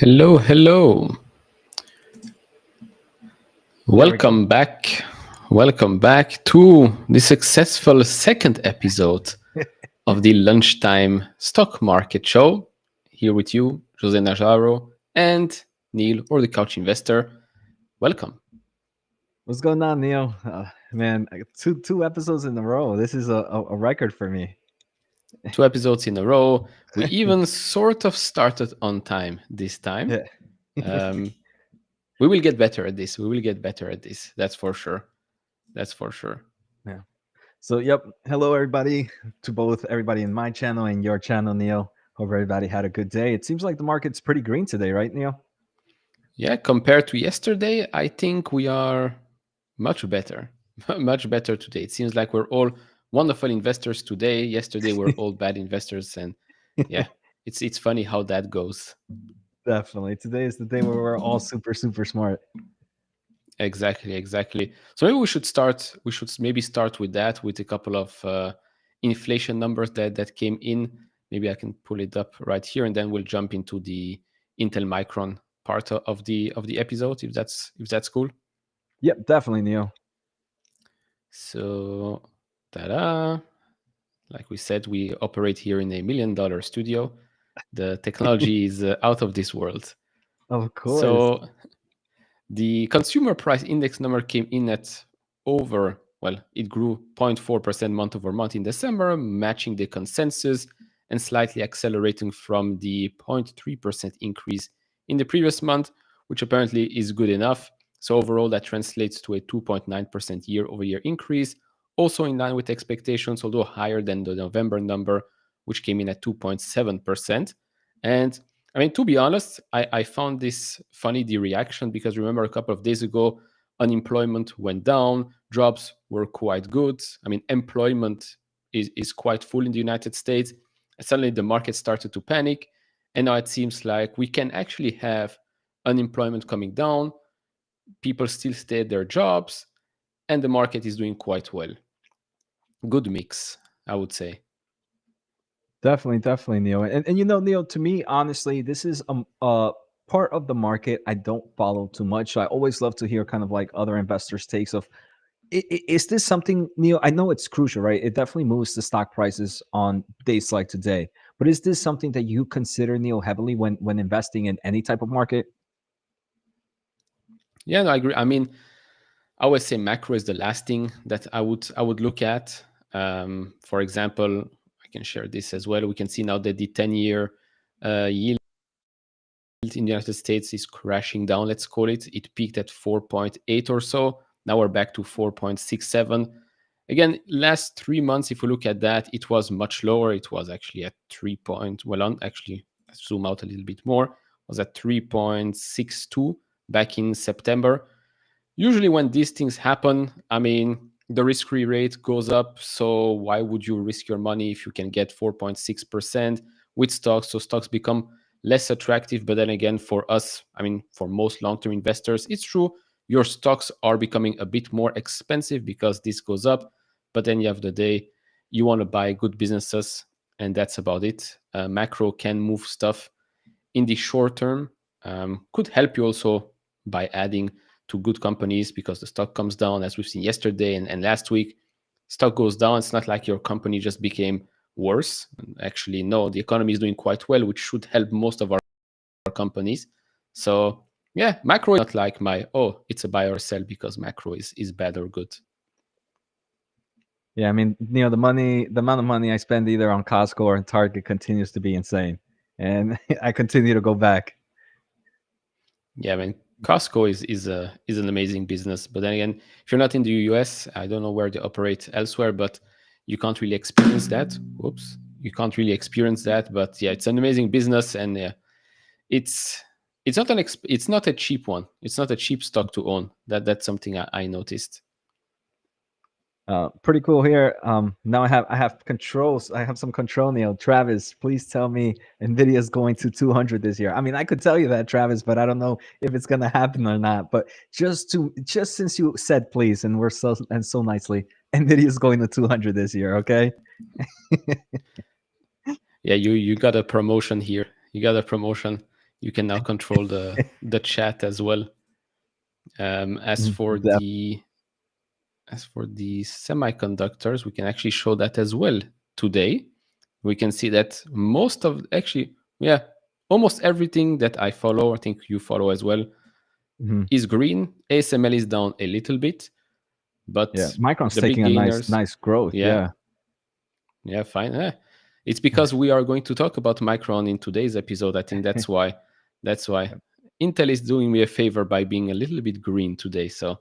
Hello, hello. Welcome back. Welcome back to the successful second episode of the Lunchtime Stock Market Show. Here with you, Jose Najarro and Neil, or the Couch Investor. Welcome. What's going on, Neil? Man, two episodes in a row. This is a record for me. 2 episodes in a row. We even sort of started on time this time. Yeah. We will get better at this. That's for sure. Yeah. So, yep. Hello, everybody, to both everybody in my channel and your channel, Neil. Hope everybody had a good day. It seems like the market's pretty green today, right, Neil? Yeah, compared to yesterday, I think we are much better. Much better today. It seems like we're all wonderful investors today. Yesterday, we're all bad investors. And yeah, it's funny how that goes. Definitely. Today is the day where we're all super, super smart. Exactly. So maybe we should maybe start with that, with a couple of inflation numbers that came in. Maybe I can pull it up right here, and then we'll jump into the Intel MICRON part of the episode, if that's cool. Yep, definitely, Neil. So, ta-da! Like we said, we operate here in $1 million studio. The technology is out of this world. Of course. So the consumer price index number came in at it grew 0.4% month over month in December, matching the consensus and slightly accelerating from the 0.3% increase in the previous month, which apparently is good enough. So overall, that translates to a 2.9% year-over-year increase, also in line with expectations, although higher than the November number, which came in at 2.7%. And I mean, to be honest, I found this funny, the reaction, because remember a couple of days ago, unemployment went down, jobs were quite good. I mean, employment is quite full in the United States. And suddenly the market started to panic. And now it seems like we can actually have unemployment coming down, people still stay at their jobs, and the market is doing quite well. Good mix, I would say. Definitely, Neil. And you know, Neil, to me, honestly, this is a part of the market I don't follow too much. So I always love to hear kind of like other investors' takes of, is this something, Neil? I know it's crucial, right? It definitely moves the stock prices on days like today. But is this something that you consider, Neil, heavily when investing in any type of market? Yeah, no, I agree. I mean, I always say macro is the last thing that I would look at. For example, can share this as well. We can see now that the 10-year yield in the United States is crashing down, let's call it. It peaked at 4.8 or so. Now we're back to 4.67. Again, last 3 months, if we look at that, it was much lower. It was actually at 3 point, well, on actually, let's zoom out a little bit more, it was at 3.62 back in September. Usually when these things happen, I mean, the risk-free rate goes up. So why would you risk your money if you can get 4.6% with stocks? So stocks become less attractive. But then again, for us, I mean, for most long-term investors, it's true. Your stocks are becoming a bit more expensive because this goes up. But then you have the day you want to buy good businesses, and that's about it. Macro can move stuff in the short term. Could help you also by adding to good companies because the stock comes down, as we've seen yesterday and last week. Stock goes down. It's not like your company just became worse. Actually, no, the economy is doing quite well, which should help most of our companies. So yeah, macro is not like my, oh, it's a buy or sell because macro is bad or good. Yeah, I mean, the amount of money I spend either on Costco or on Target continues to be insane, and I continue to go back. Yeah, I mean, Costco is an amazing business, but then again, if you're not in the US, I don't know where they operate elsewhere, but you can't really experience that. Whoops, you can't really experience that, but yeah, it's an amazing business, and it's it's not a cheap one. It's not a cheap stock to own. That's something I noticed. Pretty cool here. Now I have controls. I have some control, Neil. Travis, please tell me Nvidia is going to 200 this year. I mean, I could tell you that, Travis, but I don't know if it's gonna happen or not. But just since you said please, and we're so nicely, Nvidia is going to 200 this year. Okay. Yeah, you got a promotion here. You got a promotion. You can now control the chat as well. As for the semiconductors, we can actually show that as well today. We can see that most of actually, yeah, almost everything that I follow, I think you follow as well, Mhm. is green. ASML is down a little bit, Yeah, but Micron's the big taking a gainers, nice growth. yeah, Yeah. yeah, fine. It's because we are going to talk about Micron in today's episode. I think that's why. That's why Intel is doing me a favor by being a little bit green today. So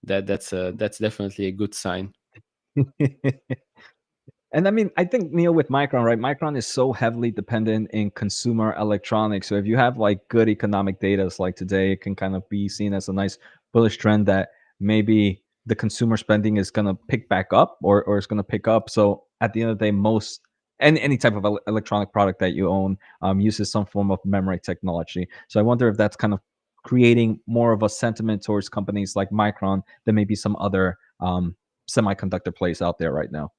that's definitely a good sign. And I mean, I think Neil with Micron, right? Micron is so heavily dependent in consumer electronics. So if you have like good economic data like today, it can kind of be seen as a nice bullish trend that maybe the consumer spending is going to pick back up or it's going to pick up. So at the end of the day, most any type of electronic product that you own uses some form of memory technology. So I wonder if that's kind of creating more of a sentiment towards companies like Micron than maybe some other semiconductor plays out there right now.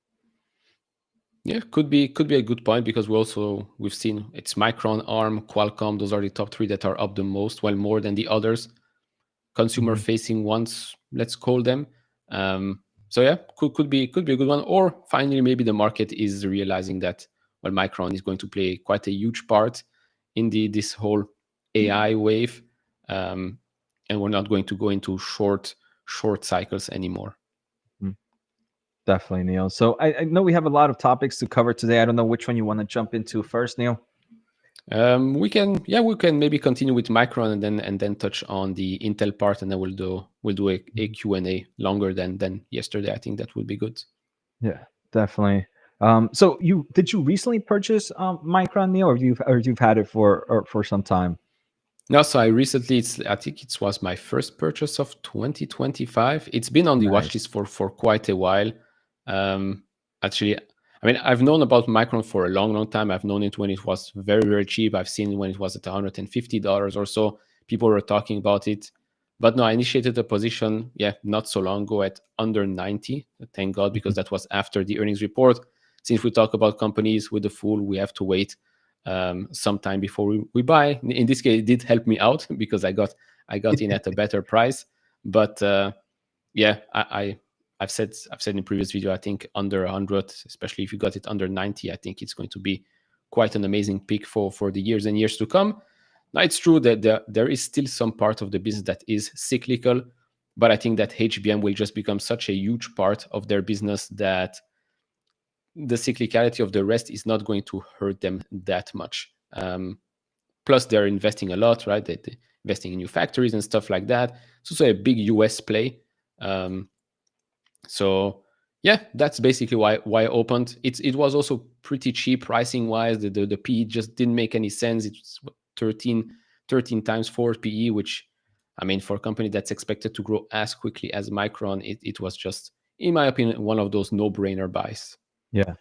Yeah, could be a good point because we've seen it's Micron, ARM, Qualcomm. Those are the top three that are up the most, well more than the others. Consumer facing ones, let's call them. So yeah, could be a good one. Or finally, maybe the market is realizing that well, Micron is going to play quite a huge part in this whole AI wave, and we're not going to go into short cycles anymore. Definitely, Neil. So I know we have a lot of topics to cover today. I don't know which one you want to jump into first, Neil. We can maybe continue with Micron and then touch on the Intel part, and then we'll do a Q&A longer than yesterday. I think that would be good. Yeah, definitely. So did you recently purchase Micron, Neil, or you've had it for some time? No, so I recently, I think it was my first purchase of 2025. It's been on the watch Nice. list for quite a while. Um, Actually, I mean, I've known about Micron for a long time. I've known it when it was very cheap. I've seen when it was at $150 or so. People were talking about it. But no, I initiated a position, yeah, not so long ago at under 90. Thank God, because that was after the earnings report. Since we talk about companies with the full, we have to wait some time before we buy. In this case, it did help me out because I got in at a better price. But yeah, I've said in previous video, I think under 100, especially if you got it under 90, I think it's going to be quite an amazing pick for the years and years to come. Now, it's true that there is still some part of the business that is cyclical, but I think that HBM will just become such a huge part of their business that the cyclicality of the rest is not going to hurt them that much. Plus, they're investing a lot, right? They're investing in new factories and stuff like that. It's also a big US play. So yeah, that's basically why I opened. It was also pretty cheap pricing wise. The PE just didn't make any sense. It's 13 times 4 PE, which, I mean, for a company that's expected to grow as quickly as Micron, it was just, in my opinion, one of those no-brainer buys. Yeah.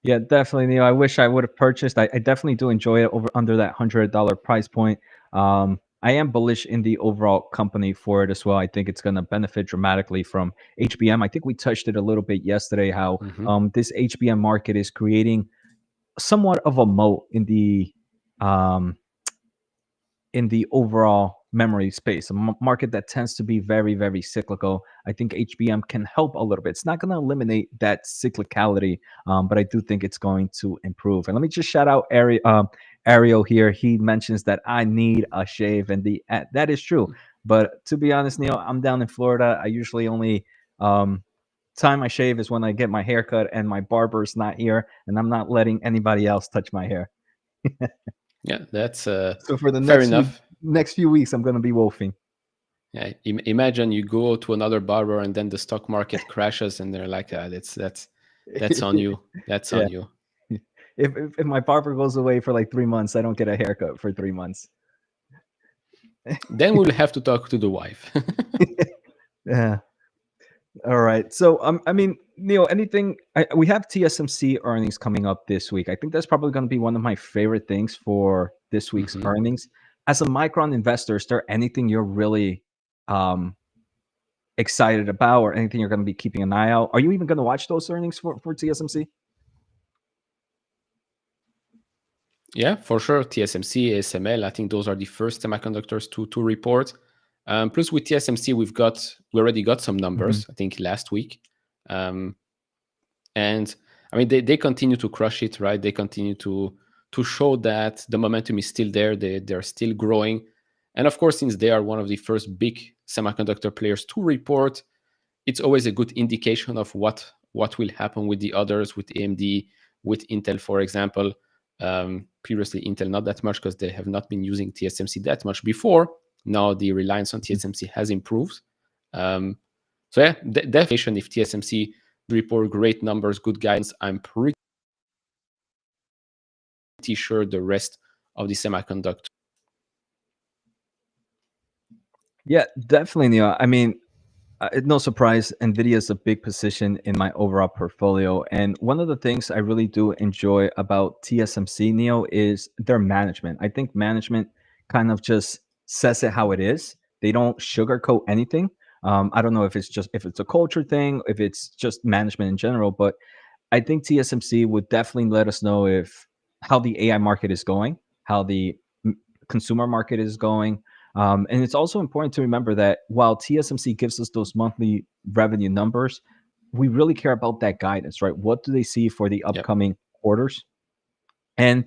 Yeah, definitely, Neil. I wish I would have purchased. I definitely do enjoy it over under that $100 price point. I am bullish in the overall company for it as well. I think it's going to benefit dramatically from HBM. I think we touched it a little bit yesterday. How this HBM market is creating somewhat of a moat um, in the overall memory space, a market that tends to be very, very cyclical. I think HBM can help a little bit. It's not going to eliminate that cyclicality, but I do think it's going to improve. And let me just shout out Ariel here. He mentions that I need a shave, and that is true. But to be honest, Neil, I'm down in Florida. I usually only time I shave is when I get my haircut, and my barber's not here, and I'm not letting anybody else touch my hair. Yeah, that's So for the fair enough. next few weeks, I'm going to be wolfing. Yeah, imagine you go to another barber and then the stock market crashes, and they're like, that's on you. That's Yeah. on you. If my barber goes away for like 3 months, I don't get a haircut for 3 months. Then we'll have to talk to the wife. Yeah. All right. So I mean, Neil, we have TSMC earnings coming up this week. I think that's probably going to be one of my favorite things for this week's earnings. As a Micron investor, is there anything you're really excited about, or anything you're going to be keeping an eye out? Are you even going to watch those earnings for TSMC? Yeah, for sure. TSMC, ASML, I think those are the first semiconductors to report. Plus, with TSMC, we already got some numbers, I think last week. And I mean, they continue to crush it, right? They continue to show that the momentum is still there. They're still growing. And of course, since they are one of the first big semiconductor players to report, it's always a good indication of what will happen with the others, with AMD, with Intel, for example. Previously, Intel not that much because they have not been using TSMC that much before. Now the reliance on TSMC has improved. So yeah, definitely if TSMC report great numbers, good guidance, I'm pretty sure the rest of the semiconductor. Yeah, definitely, Neil. I mean, no surprise, Nvidia is a big position in my overall portfolio. And one of the things I really do enjoy about TSMC, Neo, is their management. I think management kind of just says it how it is. They don't sugarcoat anything. I don't know if it's a culture thing, if it's just management in general, but I think TSMC would definitely let us know if how the AI market is going, how the consumer market is going. And it's also important to remember that while TSMC gives us those monthly revenue numbers, we really care about that guidance, right? What do they see for the upcoming quarters? And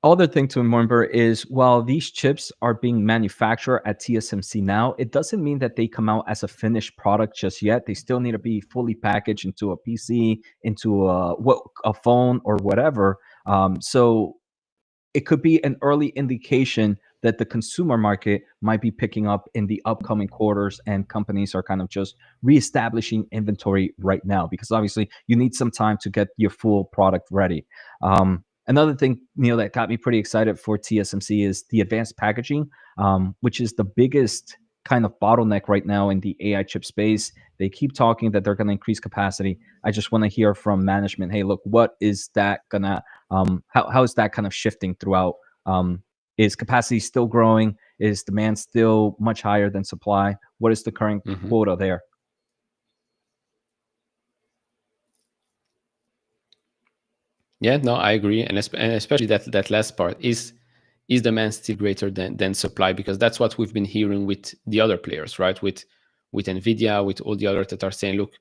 other thing to remember is while these chips are being manufactured at TSMC now, it doesn't mean that they come out as a finished product just yet. They still need to be fully packaged into a PC, into a phone or whatever. So it could be an early indication that the consumer market might be picking up in the upcoming quarters, and companies are kind of just reestablishing inventory right now because obviously you need some time to get your full product ready. Another thing, Neil, that got me pretty excited for TSMC is the advanced packaging, which is the biggest kind of bottleneck right now in the AI chip space. They keep talking that they're going to increase capacity. I just want to hear from management. Hey, look, what is that gonna? How is that kind of shifting throughout? Is capacity still growing? Is demand still much higher than supply? What is the current quota there? Yeah, no, I agree, and especially that last part is demand still greater than supply, because that's what we've been hearing with the other players, right? With Nvidia, with all the others that are saying, look,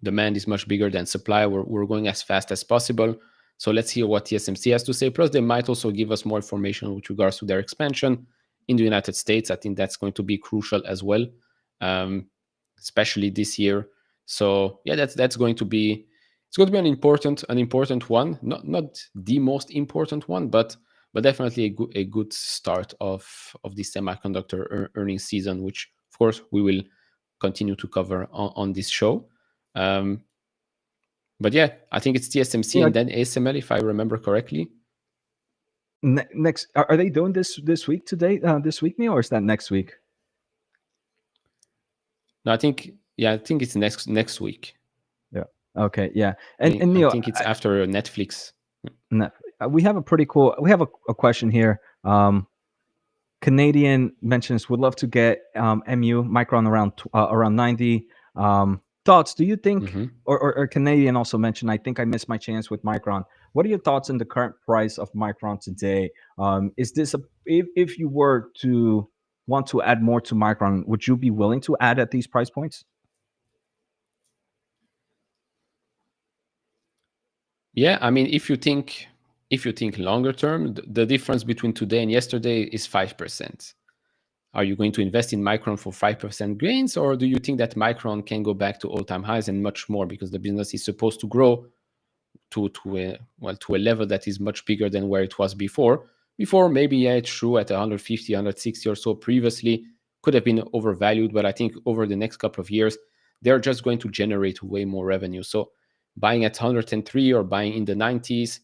demand is much bigger than supply. We're going as fast as possible. So let's hear what TSMC has to say. Plus, they might also give us more information with regards to their expansion in the United States. I think that's going to be crucial as well, especially this year. So yeah, that's going to be it's going to be an important one, not the most important one, but definitely a good start of the semiconductor earnings season, which of course we will continue to cover on this show. But yeah, I think it's TSMC Yeah, and then ASML, if I remember correctly. next, are they doing this week today? This week, Neil, or is that next week? No, I think it's next week. Yeah. Okay. Yeah. And I Neil, think it's after Netflix. no, we have a pretty cool. We have a question here. Canadian mentions would love to get MU Micron around 90. Thoughts? Do you think, Mm-hmm. or Canadian also mentioned? I think I missed my chance with Micron. What are your thoughts on the current price of Micron today? Is this if you were to want to add more to Micron, would you be willing to add at these price points? Yeah, I mean, if you think longer term, the difference between today and yesterday is 5%. Are you going to invest in Micron for 5% gains, or do you think that Micron can go back to all-time highs and much more because the business is supposed to grow to a level that is much bigger than where it was before? Before, maybe yeah, it's true at 150, 160 or so previously could have been overvalued, but I think over the next couple of years, they're just going to generate way more revenue. So buying at 103 or buying in the 90s,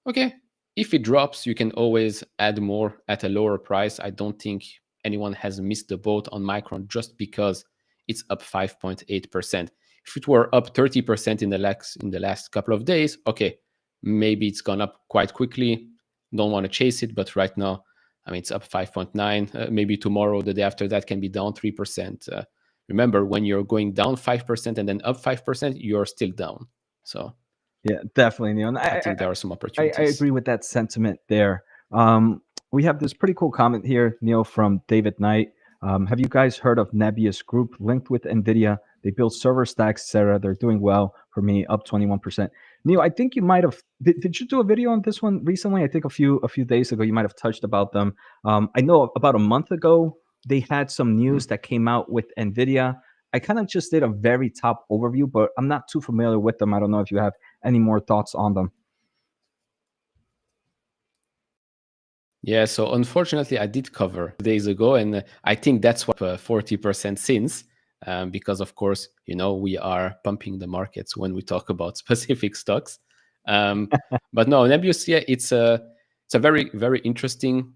okay, if it drops, you can always add more at a lower price. I don't think anyone has missed the boat on Micron just because it's up 5.8%. If it were up 30% in the last couple of days, okay, maybe it's gone up quite quickly. Don't want to chase it, but right now, I mean, it's up 5.9. Maybe tomorrow, the day after that, can be down 3%. Remember, when you're going down 5% and then up 5%, you're still down. So Yeah, definitely, Neil. And I think there are some I opportunities. agree with that sentiment there. We have this pretty cool comment here, Neil, from David Knight. Have you guys heard of Nebius Group linked with NVIDIA? They build server stacks, etc. They're doing well for me, up 21%. Neil, I think you might have did you do a video on this one recently? I think a few days ago you might have touched about them. I know about a month ago they had some Hmm. news that came out with NVIDIA. I kind of just did a very top overview, but I'm not too familiar with them. I don't know if you have any more thoughts on them. Yeah, so unfortunately, I did cover days ago, and I think that's what 40% since, because of course, we are pumping the markets when we talk about specific stocks. But no, Nebius, yeah, it's a very very interesting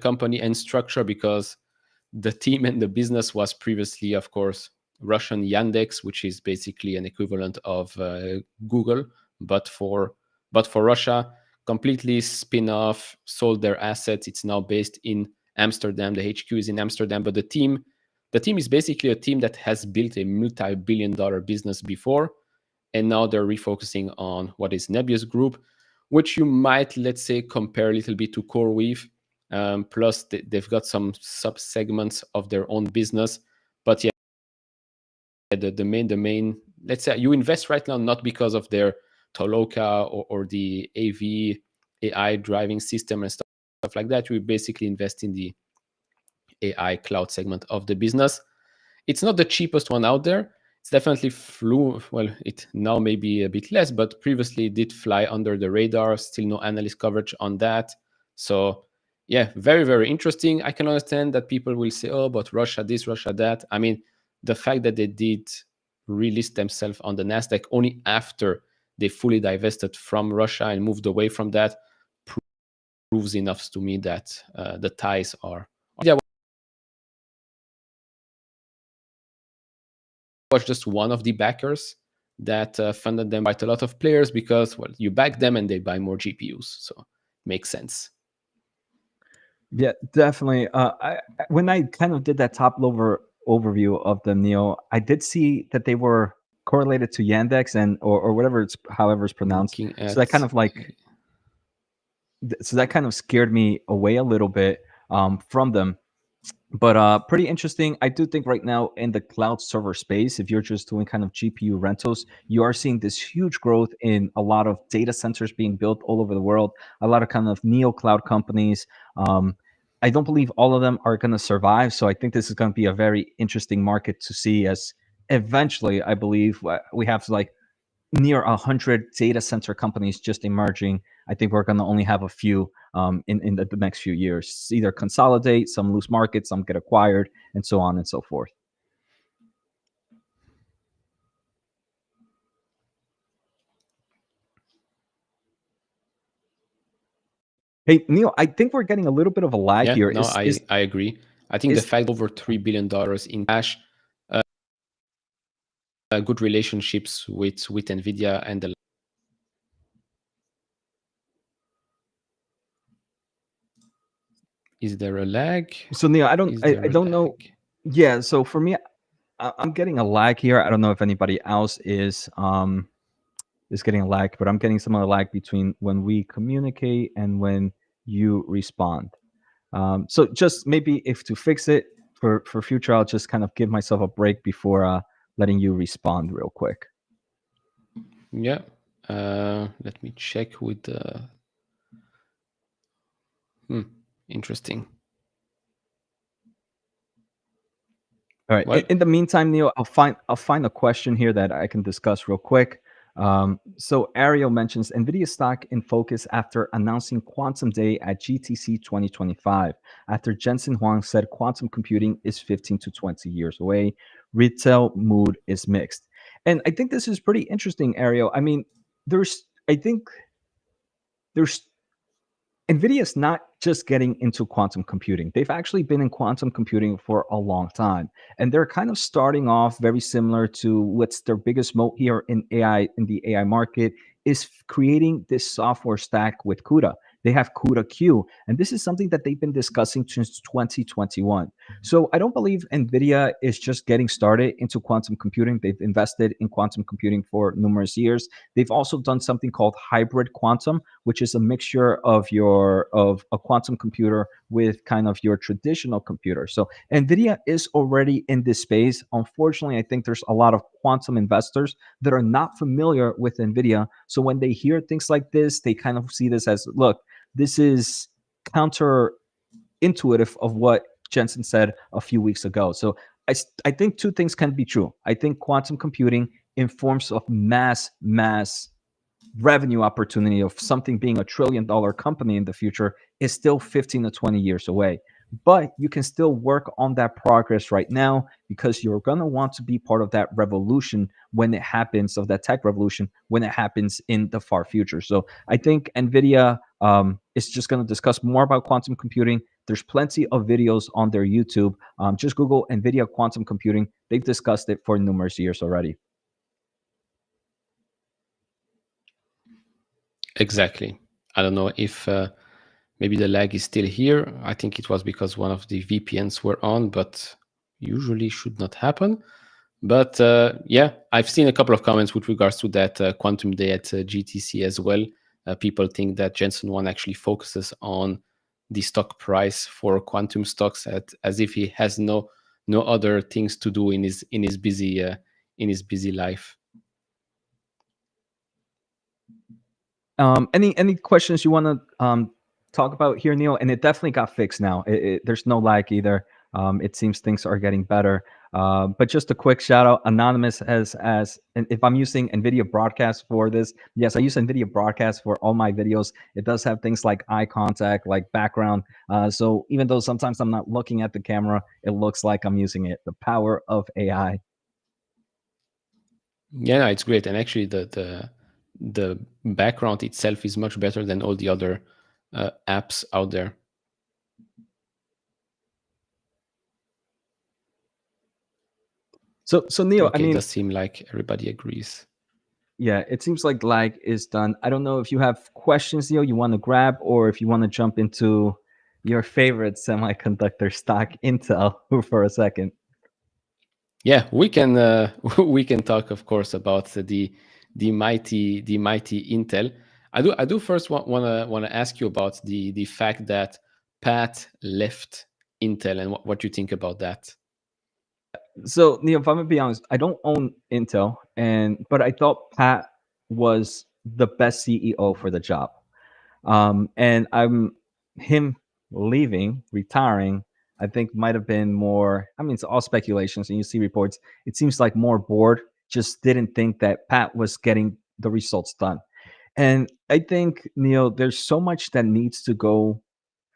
company and structure because the team and the business was previously, of course, Russian Yandex, which is basically an equivalent of Google, but for Russia. Completely spin off, sold their assets. It's now based in Amsterdam. The HQ is in Amsterdam, but the team is basically a team that has built a multi-billion-dollar business before, and now they're refocusing on what is Nebius Group, which you might, let's say, compare a little bit to CoreWeave. Plus, they've got some sub segments of their own business, but yeah, the main. Let's say you invest right now not because of their Toloka or the AV AI driving system and stuff like that. We basically invest in the AI cloud segment of the business. It's not the cheapest one out there. It's definitely flew. Well, it now may be a bit less, but previously it did fly under the radar. Still no analyst coverage on that. So yeah, very, very interesting. I can understand that people will say, oh, but Russia this, Russia that. I mean, the fact that they did relist themselves on the NASDAQ only after they fully divested from Russia and moved away from that proves enough to me that the ties are. Yeah, was just one of the backers that funded them quite a lot of players because, well, you back them and they buy more GPUs. So it makes sense. Yeah, definitely. When I kind of did that top level overview of the Neo, I did see that they were correlated to Yandex and or whatever it's however it's pronounced. Looking So that kind at, of like so that kind of scared me away a little bit from them. But pretty interesting. I do think right now in the cloud server space, if you're just doing kind of GPU rentals, you are seeing this huge growth in a lot of data centers being built all over the world, a lot of kind of neo cloud companies. I don't believe all of them are going to survive. So I think this is going to be a very interesting market to see as eventually, I believe we have like near 100 data center companies just emerging. I think we're going to only have a few in the next few years. Either consolidate, some lose markets, some get acquired, and so on and so forth. Hey Neil, I think we're getting a little bit of a lag Yeah, here. no, Is I agree. I think the is fact over $3 billion in cash, good relationships with Nvidia and the. Is there a lag? so Neil? Is there I a don't know. lag? Yeah, so for me, I'm getting a lag here. I don't know if anybody else is getting a lag, but I'm getting some of the lag between when we communicate and when you respond. So just maybe if to fix it for future, I'll just kind of give myself a break before letting you respond real quick. Yeah. Let me check with the. Interesting. All right. Well, In the meantime, Neil, I'll find a question here that I can discuss real quick. So Ariel mentions Nvidia stock in focus after announcing Quantum Day at GTC 2025. After Jensen Huang said quantum computing is 15 to 20 years away, retail mood is mixed. And I think this is pretty interesting, Ariel. I mean, I think there's NVIDIA is not just getting into quantum computing. They've actually been in quantum computing for a long time. And they're kind of starting off very similar to what's their biggest moat here in AI, in the AI market, is creating this software stack with CUDA. They have CUDA Q, and this is something that they've been discussing since 2021. So I don't believe NVIDIA is just getting started into quantum computing. They've invested in quantum computing for numerous years. They've also done something called hybrid quantum, which is a mixture of a quantum computer with kind of your traditional computer. So Nvidia is already in this space. Unfortunately, I think there's a lot of quantum investors that are not familiar with Nvidia. So when they hear things like this, they kind of see this as, look, this is counter intuitive of what Jensen said a few weeks ago. So I think two things can be true. I think quantum computing in forms of mass revenue opportunity of something being $1 trillion company in the future is still 15 to 20 years away. But you can still work on that progress right now because you're going to want to be part of that revolution when it happens, of that tech revolution when it happens in the far future. So I think NVIDIA is just going to discuss more about quantum computing. There's plenty of videos on their YouTube. Just Google NVIDIA quantum computing. They've discussed it for numerous years already. exactly. I don't know if maybe the lag is still here. I think it was because one of the VPNs were on, but usually should not happen. But yeah, I've seen a couple of comments with regards to that Quantum Day at GTC as well. People think that Jensen One actually focuses on the stock price for quantum stocks as if he has no other things to do in his busy life. Any questions you want to talk about here, Neil? And it definitely got fixed now. There's no lag either. It seems things are getting better. But just a quick shout out, Anonymous as and if I'm using NVIDIA Broadcast for this, yes, I use NVIDIA Broadcast for all my videos. It does have things like eye contact, like background. So even though sometimes I'm not looking at the camera, it looks like I'm using it. The power of AI. Yeah, no, it's great, and actually the background itself is much better than all the other apps out there. So Neil, I Okay, it mean, does seem like everybody agrees. yeah, it seems like lag is done. I don't know if you have questions, Neil, you want to grab, or if you want to jump into your favorite semiconductor stock, Intel, for a second. Yeah, we can we can talk, of course, about the mighty Intel. I do first wanna ask you about the fact that Pat left Intel and what you think about that. So, Neil, if I'm gonna be honest, I don't own Intel, and but I thought Pat was the best CEO for the job. And I'm him leaving, retiring, I think might have been more. I mean, it's all speculations, and you see reports. It seems like more bored. just didn't think that Pat was getting the results done. And I think, Neil, there's so much that needs to go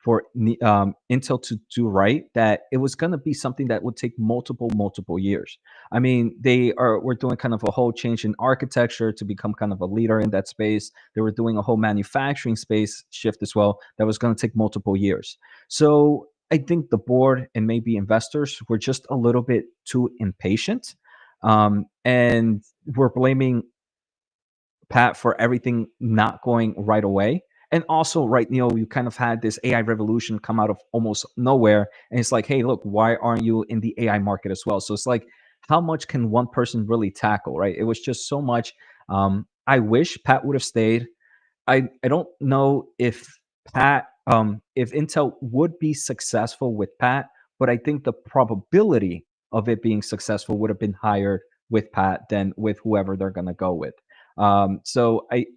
for Intel to do right, that it was going to be something that would take multiple years. I mean, we're doing kind of a whole change in architecture to become kind of a leader in that space. They were doing a whole manufacturing space shift as well that was going to take multiple years. So I think the board and maybe investors were just a little bit too impatient, and we're blaming Pat, for everything not going right away. And also, right, you kind of had this AI revolution come out of almost nowhere. And it's like, hey, look, why aren't you in the AI market as well? So it's like, how much can one person really tackle, right? It was just so much. I wish Pat would have stayed. I don't know if Intel would be successful with Pat, but I think the probability of it being successful would have been higher with Pat than with whoever they're gonna go with. So I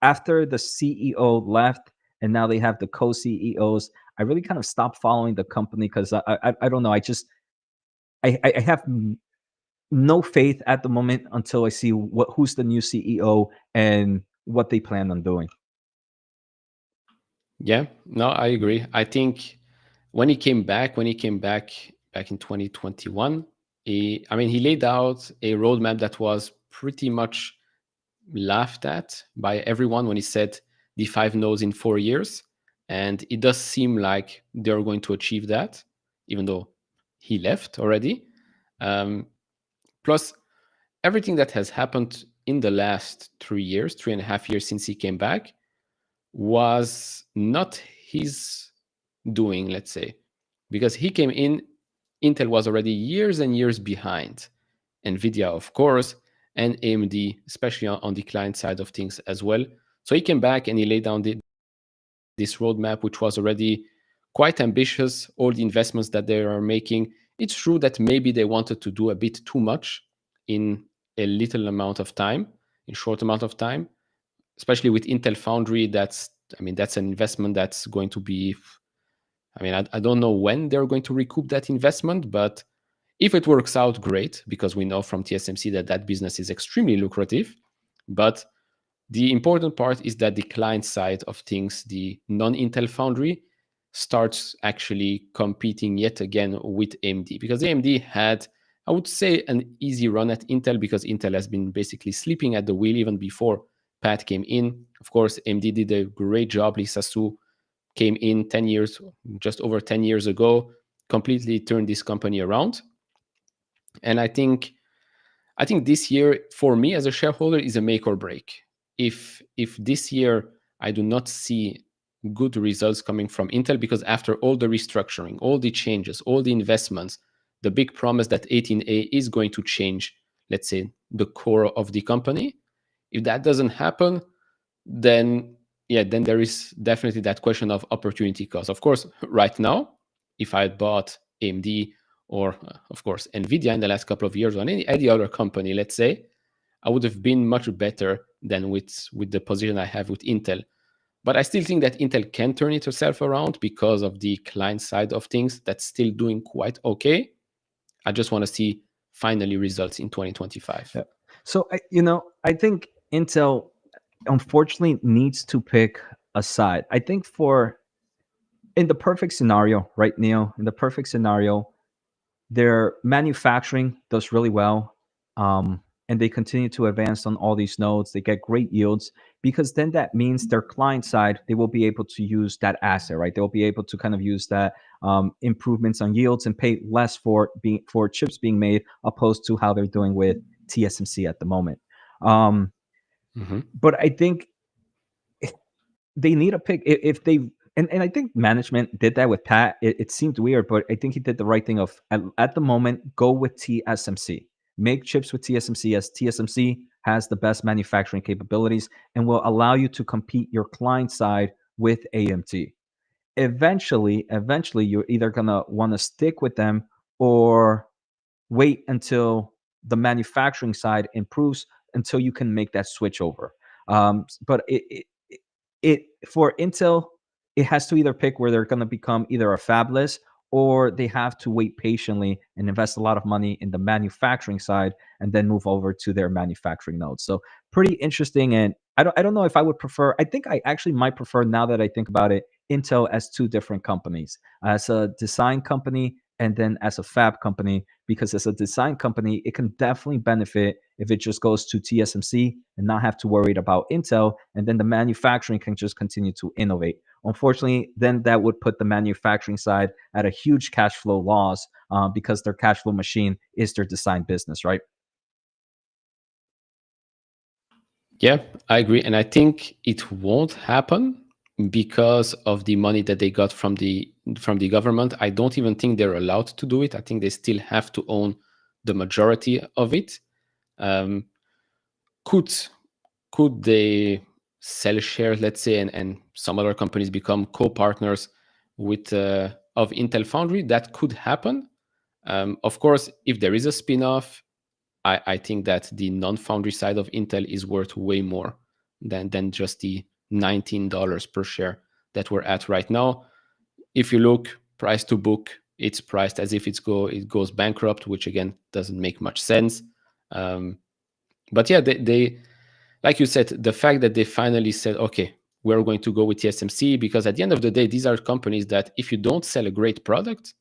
After the CEO left and now they have the co-CEOs, I really kind of stopped following the company because I don't know. I have no faith at the moment until I see who's the new CEO and what they plan on doing. Yeah, no, I agree. I think when he came back in 2021, I mean, he laid out a roadmap that was pretty much laughed at by everyone when he said the 5 nodes in 4 years. And it does seem like they're going to achieve that, even though he left already. Um, Plus, everything that has happened in the last 3 years, 3.5 years since he came back, was not his doing, let's say, because he came in, Intel was already years and years behind. NVIDIA, of course, and AMD, especially on the client side of things as well. So he came back and he laid down this roadmap, which was already quite ambitious, all the investments that they are making. It's true that maybe they wanted to do a bit too much in a little amount of time, in short amount of time, especially with Intel Foundry. That's an investment that's going to be, I don't know when they're going to recoup that investment, but if it works out, great, because we know from TSMC that that business is extremely lucrative. But the important part is that the client side of things, the non-Intel Foundry, starts actually competing yet again with AMD, because AMD had, I would say, an easy run at Intel because Intel has been basically sleeping at the wheel even before Pat came in. Of course, AMD did a great job. Lisa Su came in 10 years, just over 10 years ago, completely turned this company around. And I think this year for me as a shareholder is a make or break. If this year I do not see good results coming from Intel, because after all the restructuring, all the changes, all the investments, the big promise that 18A is going to change, let's say, the core of the company. If that doesn't happen, then yeah, then there is definitely that question of opportunity cost. Of course, right now, if I had bought AMD or of course Nvidia in the last couple of years, or any other company, let's say, I would have been much better than with the position I have with Intel. But I still think that Intel can turn itself around because of the client side of things that's still doing quite okay. I just want to see finally results in 2025. Yeah. So I think Intel unfortunately needs to pick a side. I think for in the perfect scenario, right, Neil? In the perfect scenario, their manufacturing does really well, and they continue to advance on all these nodes. They get great yields because then that means their client side they will be able to use that asset, right? They'll be able to kind of use that improvements on yields and pay less for chips being made, opposed to how they're doing with TSMC at the moment. Um, Mm-hmm. but I think they need a pick if they and I think management did that with Pat. It seemed weird, but I think he did the right thing of at the moment go with TSMC. Make chips with TSMC, as TSMC has the best manufacturing capabilities and will allow you to compete your client side with AMD. Eventually you're either gonna want to stick with them or wait until the manufacturing side improves until you can make that switch over. But it for Intel, it has to either pick where they're going to become either a fabless or they have to wait patiently and invest a lot of money in the manufacturing side and then move over to their manufacturing nodes. So pretty interesting. And I don't know if I would prefer. I think I actually might prefer, now that I think about it, Intel as two different companies, as a design company and then as a fab company, because as a design company, it can definitely benefit if it just goes to TSMC and not have to worry about Intel, and then the manufacturing can just continue to innovate. Unfortunately, then that would put the manufacturing side at a huge cash flow loss, because their cash flow machine is their design business, right? Yeah, I agree. And I think it won't happen because of the money that they got from the government. I don't even think they're allowed to do it. I think they still have to own the majority of it. Um, could could they sell shares, let's say, and some other companies become co-partners with of Intel Foundry? That could happen. Of course, if there is a spin-off, I think that the non-foundry side of Intel is worth way more than just the $19 per share that we're at right now. If you look price to book, it's priced as if it goes bankrupt, which again doesn't make much sense. Um, but yeah, they like you said, the fact that they finally said, okay, we're going to go with TSMC, because at the end of the day, these are companies that if you don't sell a great product,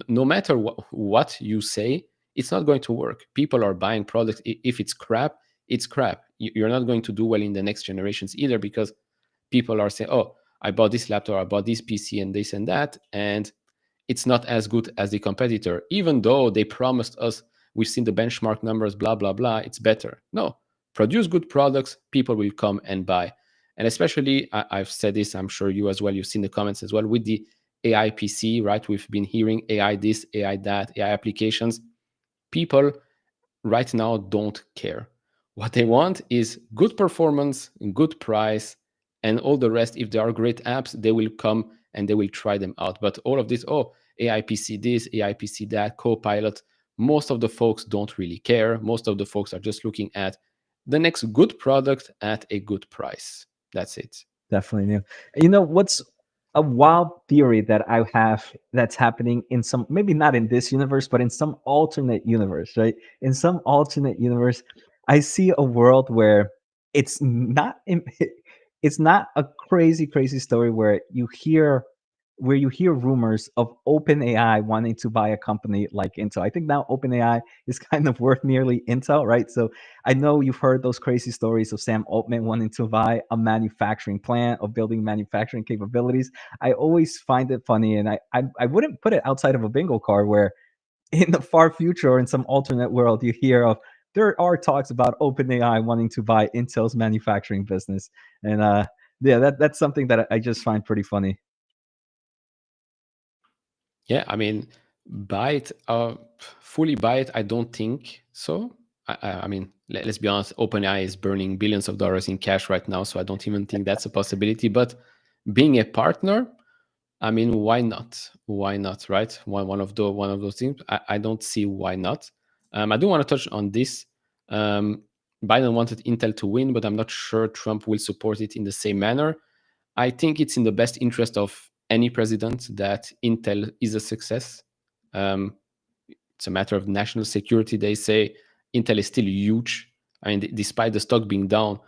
no matter what you say, it's not going to work. People are buying products. If it's crap, it's crap. You're not going to do well in the next generations either, because people are saying, oh, I bought this laptop, I bought this PC and this and that, and it's not as good as the competitor, even though they promised us, we've seen the benchmark numbers, blah, blah, blah, it's better. No, produce good products, people will come and buy. And especially, I've said this, I'm sure you as well, you've seen the comments as well, with the AI PC, right? We've been hearing AI this, AI that, AI applications. People right now don't care. What they want is good performance, good price, and all the rest. If there are great apps, they will come and they will try them out. But all of this, oh, AI PC this, AI PC that, Copilot, most of the folks don't really care. Most of the folks are just looking at the next good product at a good price. That's it. Definitely new. You know what's a wild theory that I have that's happening in some, maybe not in this universe, but in some alternate universe, right? In some alternate universe, I see a world where it's not it's not a crazy story where you hear rumors of OpenAI wanting to buy a company like Intel. I think now OpenAI is kind of worth nearly Intel, right? So I know you've heard those crazy stories of Sam Altman wanting to buy a manufacturing plant, of building manufacturing capabilities. I always find it funny, and I wouldn't put it outside of a bingo card where in the far future or in some alternate world you hear of there are talks about OpenAI wanting to buy Intel's manufacturing business, and yeah, that's something that I just find pretty funny. Yeah, I mean, buy it, fully buy it. I don't think so. I mean, let's be honest. OpenAI is burning billions of dollars in cash right now, so I don't even think that's a possibility. But being a partner, I mean, why not? Why not? Right? One of those things. I don't see why not. I do want to touch on this. Um, Biden wanted Intel to win, but I'm not sure Trump will support it in the same manner. I think it's in the best interest of any president that Intel is a success. Um, it's a matter of national security. They say Intel is still huge. I mean, despite the stock being down,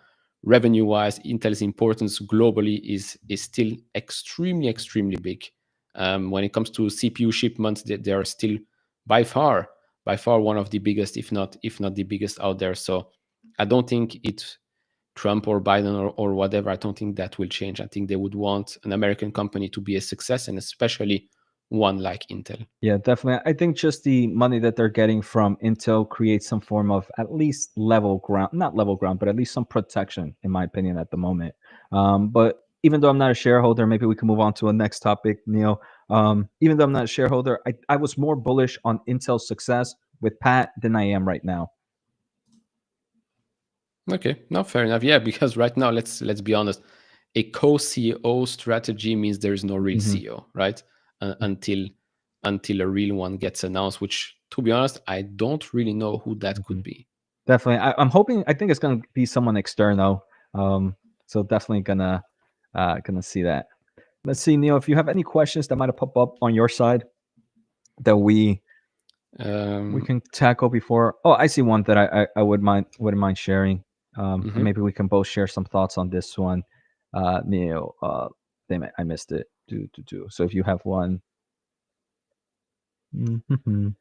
revenue-wise, Intel's importance globally is still extremely big. When it comes to CPU shipments, they are still by far one of the biggest, if not the biggest out there. So I don't think it Trump or Biden or whatever, I don't think that will change. I think they would want an American company to be a success, and especially one like Intel. Yeah, definitely. I think just the money that they're getting from Intel creates some form of at least level ground, not level ground, but at least some protection, in my opinion, at the moment. But even though I'm not a shareholder, maybe we can move on to a next topic, Neil. Even though I'm not a shareholder, I was more bullish on Intel's success with Pat than I am right now. Okay, no, fair enough. Yeah, because right now, let's be honest, a co-CEO strategy means there is no real Mhm. CEO, right? Until a real one gets announced, which, to be honest, I don't really know who that could Mhm. be. Definitely. I'm hoping. I think it's gonna be someone external. So definitely gonna see that. Let's see, Neil. If you have any questions that might have popped up on your side. that we Um, can tackle before? Oh, I see one that I wouldn't mind sharing. And mhm. maybe we can both share some thoughts on this one. Neil, damn it, I missed it. Do. So if you have one, mhm.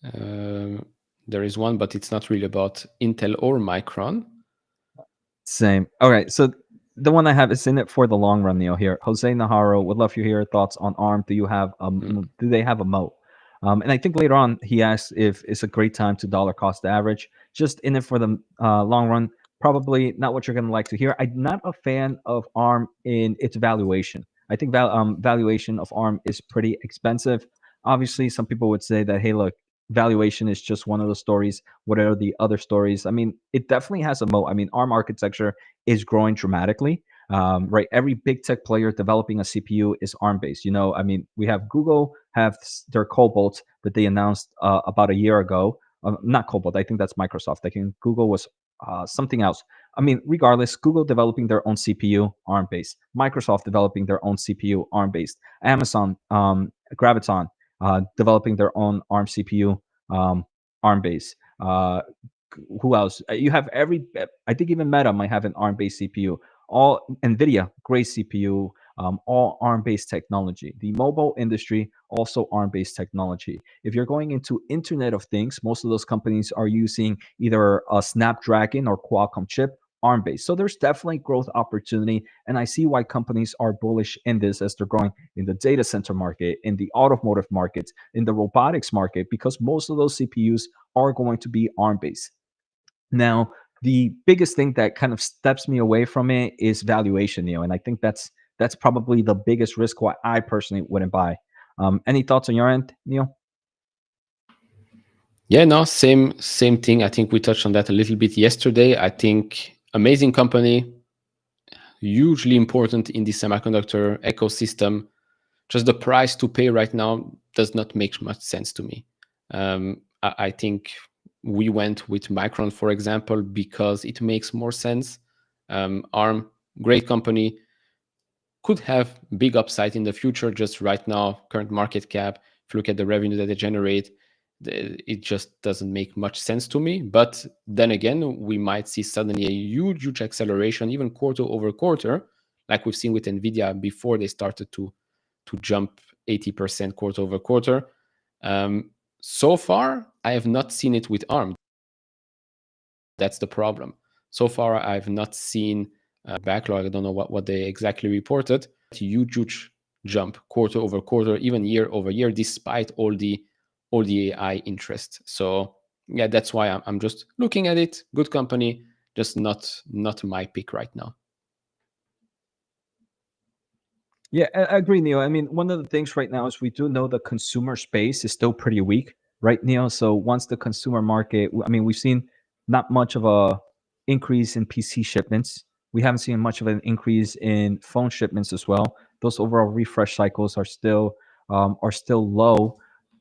Um, there is one, but it's not really about Intel or Micron. Same. All right. So the one I have is in it for the long run, Neil. Here, Jose Najarro would love to hear your thoughts on ARM. Mm. Do they have a moat? And I think later on he asks if it's a great time to dollar cost average. Just in it for the long run. Probably not what you're going to like to hear. I'm not a fan of ARM in its valuation. I think valuation of ARM is pretty expensive. Obviously, some people would say that, hey, look, valuation is just one of the stories. What are the other stories? I mean, it definitely has a moat. I mean, ARM architecture is growing dramatically. Right, every big tech player developing a CPU is ARM based. You know, I mean, we have Google have their Cobalt that they announced about a year ago. Not Cobalt, I think that's Microsoft. I think Google was something else. I mean, regardless, Google developing their own CPU ARM based, Microsoft developing their own CPU ARM based, Amazon Graviton developing their own ARM CPU ARM based. Who else? You have every. I think even Meta might have an ARM-based CPU. All Nvidia, great CPU. All ARM-based technology. The mobile industry also ARM-based technology. If you're going into Internet of Things, most of those companies are using either a Snapdragon or Qualcomm chip. ARM-based. So there's definitely growth opportunity, and I see why companies are bullish in this as they're growing in the data center market, in the automotive markets, in the robotics market, because most of those CPUs are going to be ARM-based. Now, the biggest thing that kind of steps me away from it is valuation, and I think that's probably the biggest risk why I personally wouldn't buy. Any thoughts on your end, Neil? Yeah, no, same thing. I think we touched on that a little bit yesterday. I think amazing company, hugely important in the semiconductor ecosystem. Just the price to pay right now does not make much sense to me. I think we went with Micron, for example, because it makes more sense. ARM, great company, could have big upside in the future. Just right now, current market cap, if you look at the revenue that they generate, it just doesn't make much sense to me. But then again, we might see suddenly a huge acceleration, even quarter over quarter, like we've seen with Nvidia before they started to jump 80% quarter over quarter. So far, I have not seen it with ARM. That's the problem. So far, I've not seen backlog. I don't know what they exactly reported. Huge jump quarter over quarter, even year over year, despite all the AI interest. So yeah, that's why I'm just looking at it. Good company, just not my pick right now. Yeah, I agree, Neil. I mean, one of the things right now is we do know the consumer space is still pretty weak, right, Neil? So once the consumer market, I mean, we've seen not much of a increase in PC shipments. We haven't seen much of an increase in phone shipments as well. Those overall refresh cycles are still low.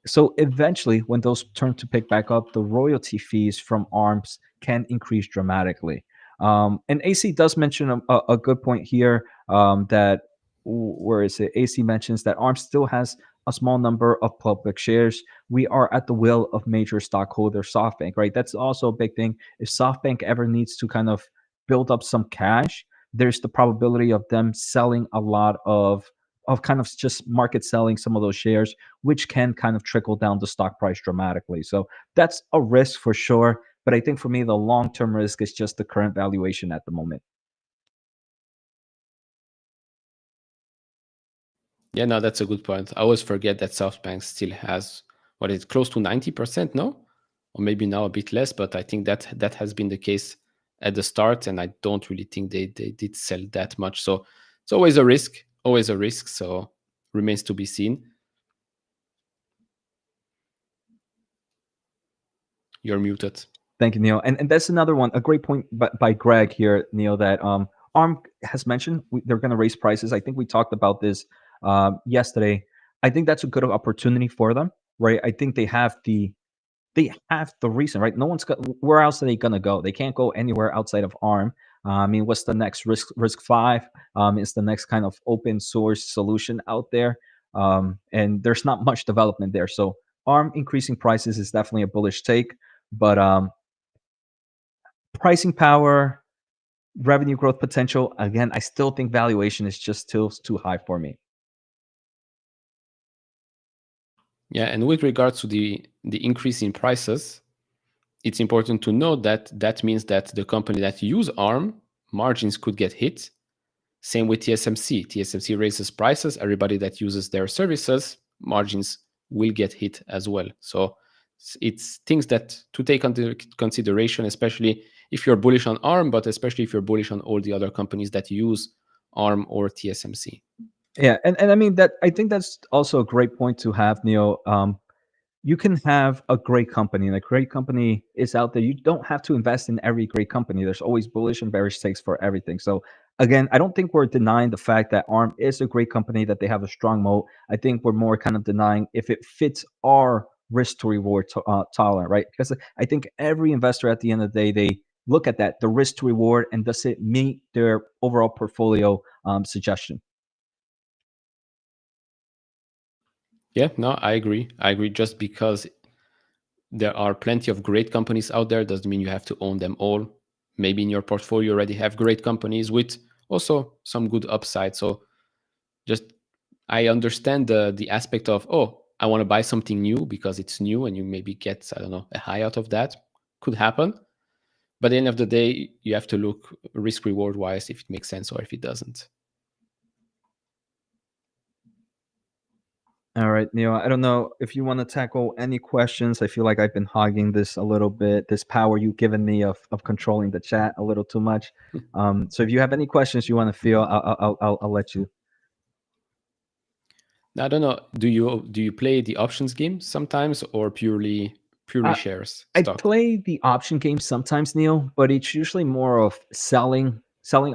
So eventually, when those turn to pick back up, the royalty fees from ARMS can increase dramatically. And AC does mention a good point here that where is it? AC mentions that ARM still has a small number of public shares. We are at the will of major stockholder SoftBank, right? That's also a big thing. If SoftBank ever needs to kind of build up some cash, there's the probability of them selling a lot of kind of just market selling some of those shares, which can kind of trickle down the stock price dramatically. So that's a risk for sure. But I think for me, the long term risk is just the current valuation at the moment. Yeah, no, that's a good point. I always forget that SoftBank still has what is it, close to 90%, no? Or maybe now a bit less, but I think that has been the case at the start, and I don't really think they did sell that much. So it's always a risk, always a risk. So remains to be seen. You're muted. Thank you, Neil. And that's another one, a great point by Greg here, Neil, that ARM has mentioned they're going to raise prices. I think we talked about this yesterday. I think that's a good opportunity for them, right? I think they have the reason, right? No one's got where else are they gonna go? They can't go anywhere outside of ARM. I mean, what's the next risk five? Is the next kind of open source solution out there? and there's not much development there. So ARM increasing prices is definitely a bullish take, but pricing power, revenue growth potential, again, I still think valuation is just still too high for me. Yeah, and with regards to the increase in prices, it's important to note that that means that the company that use ARM margins could get hit. Same with TSMC. TSMC raises prices. Everybody that uses their services margins will get hit as well. So it's things that to take into consideration, especially if you're bullish on ARM, but especially if you're bullish on all the other companies that use ARM or TSMC. Yeah, and I mean that I think that's also a great point to have, Neil. You can have a great company, and a great company is out there. You don't have to invest in every great company. There's always bullish and bearish takes for everything. So again, I don't think we're denying the fact that ARM is a great company, that they have a strong moat. I think we're more kind of denying if it fits our risk to reward tolerant, right? Because I think every investor at the end of the day, they look at that, the risk to reward, and does it meet their overall portfolio suggestion? Yeah, no, I agree. I agree. Just because there are plenty of great companies out there doesn't mean you have to own them all. Maybe in your portfolio you already have great companies with also some good upside. So just I understand the aspect of, oh, I want to buy something new because it's new and you maybe get, I don't know, a high out of that. Could happen. But at the end of the day, you have to look risk reward wise if it makes sense or if it doesn't. All right, Neil. I don't know if you want to tackle any questions. I feel like I've been hogging this a little bit, this power you've given me of controlling the chat a little too much. So if you have any questions you want to feel, I'll let you. I don't know. Do you play the options game sometimes or purely Uh, shares I stock? play the option game sometimes, Neil, but it's usually more of selling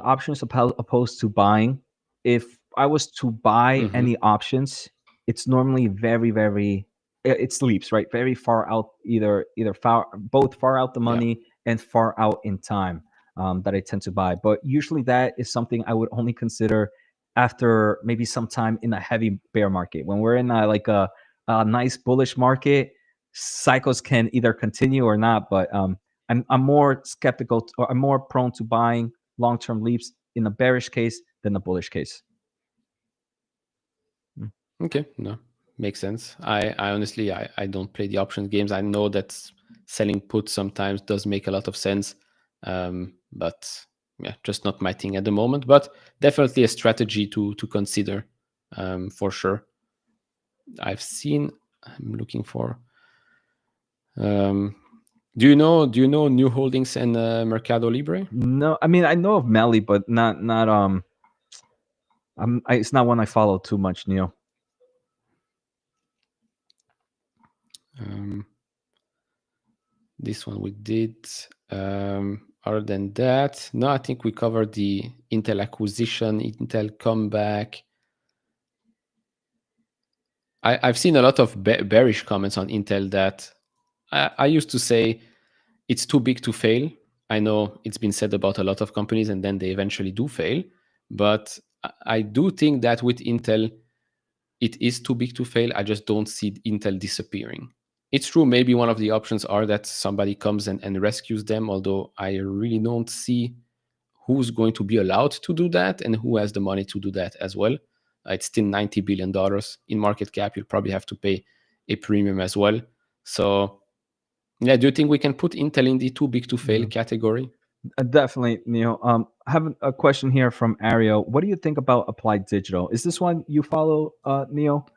options opposed to buying. If I was to buy Hmm. any options, it's normally very it sleeps right very far out, either far both far out the Yeah. money and far out in time, that I tend to buy. But usually that is something I would only consider after maybe some time in a heavy bear market. When we're in a nice bullish market, cycles can either continue or not. But I'm more skeptical, or I'm more prone to buying long term leaps in a bearish case than a bullish case. Mm. Okay, no, makes sense. I honestly, I don't play the options games. I know that selling puts sometimes does make a lot of sense, but yeah, just not my thing at the moment. But definitely a strategy to consider, for sure. I've seen. I'm looking for. Um, do you know New Holdings and Mercado Libre? No, I mean I know of Melly, but not it's not one I follow too much, Neil. Um, this one we did. Other than that, no, I think we covered the Intel acquisition, Intel comeback. I've seen a lot of bearish comments on Intel that I used to say it's too big to fail. I know it's been said about a lot of companies and then they eventually do fail. But I do think that with Intel, it is too big to fail. I just don't see Intel disappearing. It's true, maybe one of the options are that somebody comes and rescues them, although I really don't see who's going to be allowed to do that and who has the money to do that as well. It's still $90 billion in market cap. You'll probably have to pay a premium as well. So, yeah, do you think we can put Intel in the too big to fail Mm. category? Definitely, Neil. I have a question here from Ariel. What do you think about Applied Digital? Is this one you follow, Neil?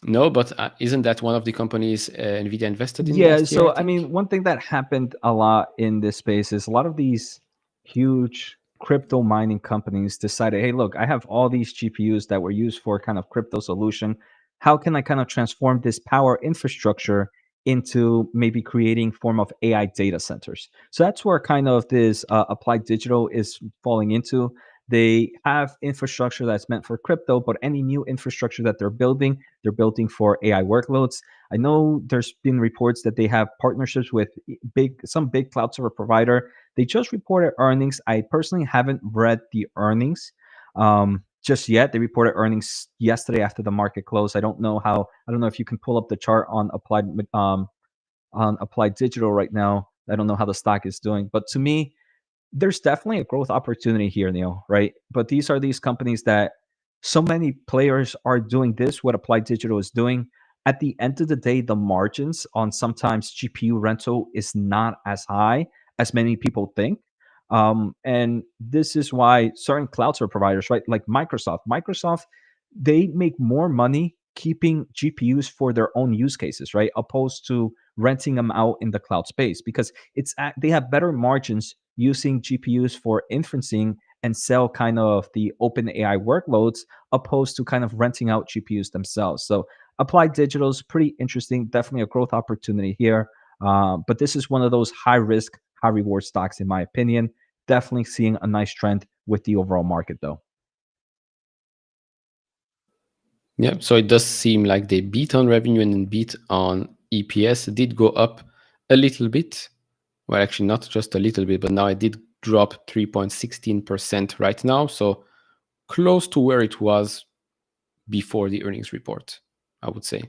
No, but isn't that one of the companies Nvidia invested in Yeah, last year, I so I think? mean, one thing that happened a lot in this space is a lot of these huge crypto mining companies decided, hey, look, I have all these GPUs that were used for kind of crypto solution. How can I kind of transform this power infrastructure into maybe creating form of AI data centers? So that's where kind of this Applied Digital is falling into. They have infrastructure that's meant for crypto, but any new infrastructure that they're building for AI workloads. I know there's been reports that they have partnerships with some big cloud server provider. They just reported earnings. I personally haven't read the earnings, just yet. They reported earnings yesterday after the market closed. I don't know if you can pull up the chart on Applied Digital right now. I don't know how the stock is doing, but to me, there's definitely a growth opportunity here, Neil, right? But these companies that so many players are doing this, what Applied Digital is doing. At the end of the day, the margins on sometimes GPU rental is not as high as many people think. And this is why certain cloud service providers, right, like Microsoft, they make more money keeping GPUs for their own use cases, right, opposed to renting them out in the cloud space because they have better margins using GPUs for inferencing and sell kind of the open AI workloads opposed to kind of renting out GPUs themselves. So Applied Digital is pretty interesting, definitely a growth opportunity here. But this is one of those high risk, high reward stocks, in my opinion. Definitely seeing a nice trend with the overall market, though. Yeah, so it does seem like they beat on revenue and then beat on EPS. It did go up a little bit. Well, actually, not just a little bit, but now it did drop 3.16% right now. So close to where it was before the earnings report, I would say.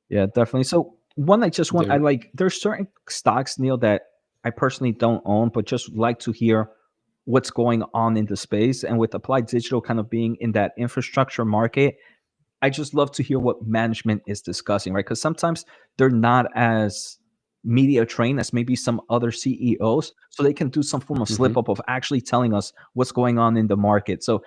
Yeah, definitely. So one I just want, I There, like, there's certain stocks, Neil, that I personally don't own, but just like to hear what's going on in the space. And with Applied Digital kind of being in that infrastructure market, I just love to hear what management is discussing, right? Because sometimes they're not as media trained as maybe some other CEOs, so they can do some form of slip Mhm. up of actually telling us what's going on in the market. So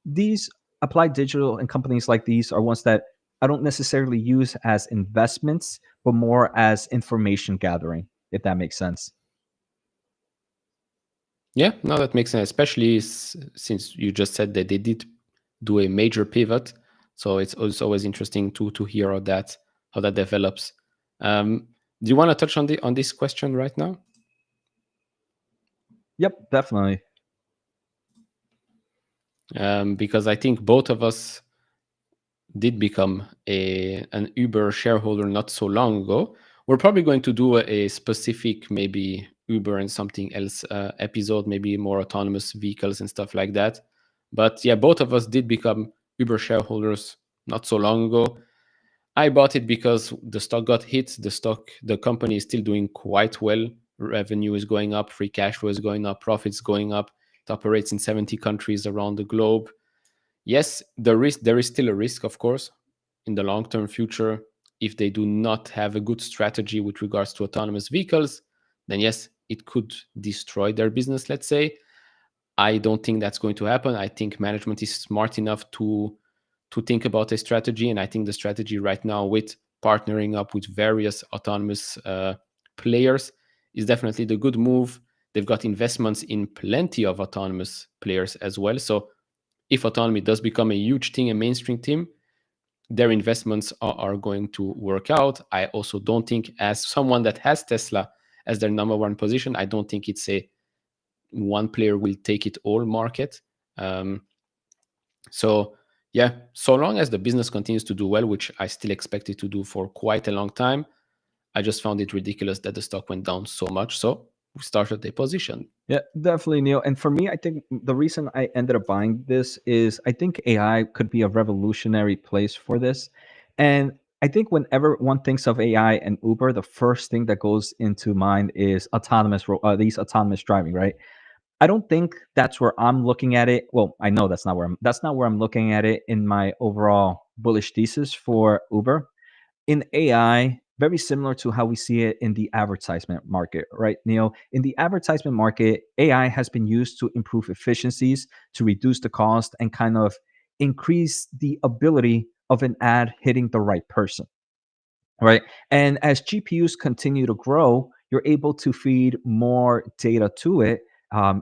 these Applied Digital and companies like these are ones that I don't necessarily use as investments, but more as information gathering, if that makes sense. Yeah, no, that makes sense, especially since you just said that they did do a major pivot. So it's always interesting to hear how that develops. Um, do you want to touch on this question right now? Yep, definitely. Because I think both of us did become an Uber shareholder not so long ago. We're probably going to do a specific, maybe Uber and something else episode, maybe more autonomous vehicles and stuff like that. But yeah, both of us did become Uber shareholders not so long ago. I bought it because the stock got hit. The company is still doing quite well. Revenue is going up, free cash flow is going up, profits going up. It operates in 70 countries around the globe. Yes, there is still a risk, of course, in the long-term future. If they do not have a good strategy with regards to autonomous vehicles, then yes, it could destroy their business, let's say. I don't think that's going to happen. I think management is smart enough to think about a strategy, and I think the strategy right now with partnering up with various autonomous players is definitely the good move. They've got investments in plenty of autonomous players as well. So if autonomy does become a huge thing, a mainstream thing, their investments are going to work out. I also don't think, as someone that has Tesla as their number one position, I don't think it's a one player will take it all market. Um, so yeah, so long as the business continues to do well, which I still expect it to do for quite a long time, I just found it ridiculous that the stock went down so much. So we started a position. Yeah, definitely, Neil. And for me, I think the reason I ended up buying this is I think AI could be a revolutionary place for this. And I think whenever one thinks of AI and Uber, the first thing that goes into mind is these autonomous driving, right? I don't think that's where I'm looking at it. Well, I know that's not where I'm looking at it in my overall bullish thesis for Uber. In AI, very similar to how we see it in the advertisement market, right, Neil? In the advertisement market, AI has been used to improve efficiencies, to reduce the cost, and kind of increase the ability of an ad hitting the right person, right? And as GPUs continue to grow, you're able to feed more data to it,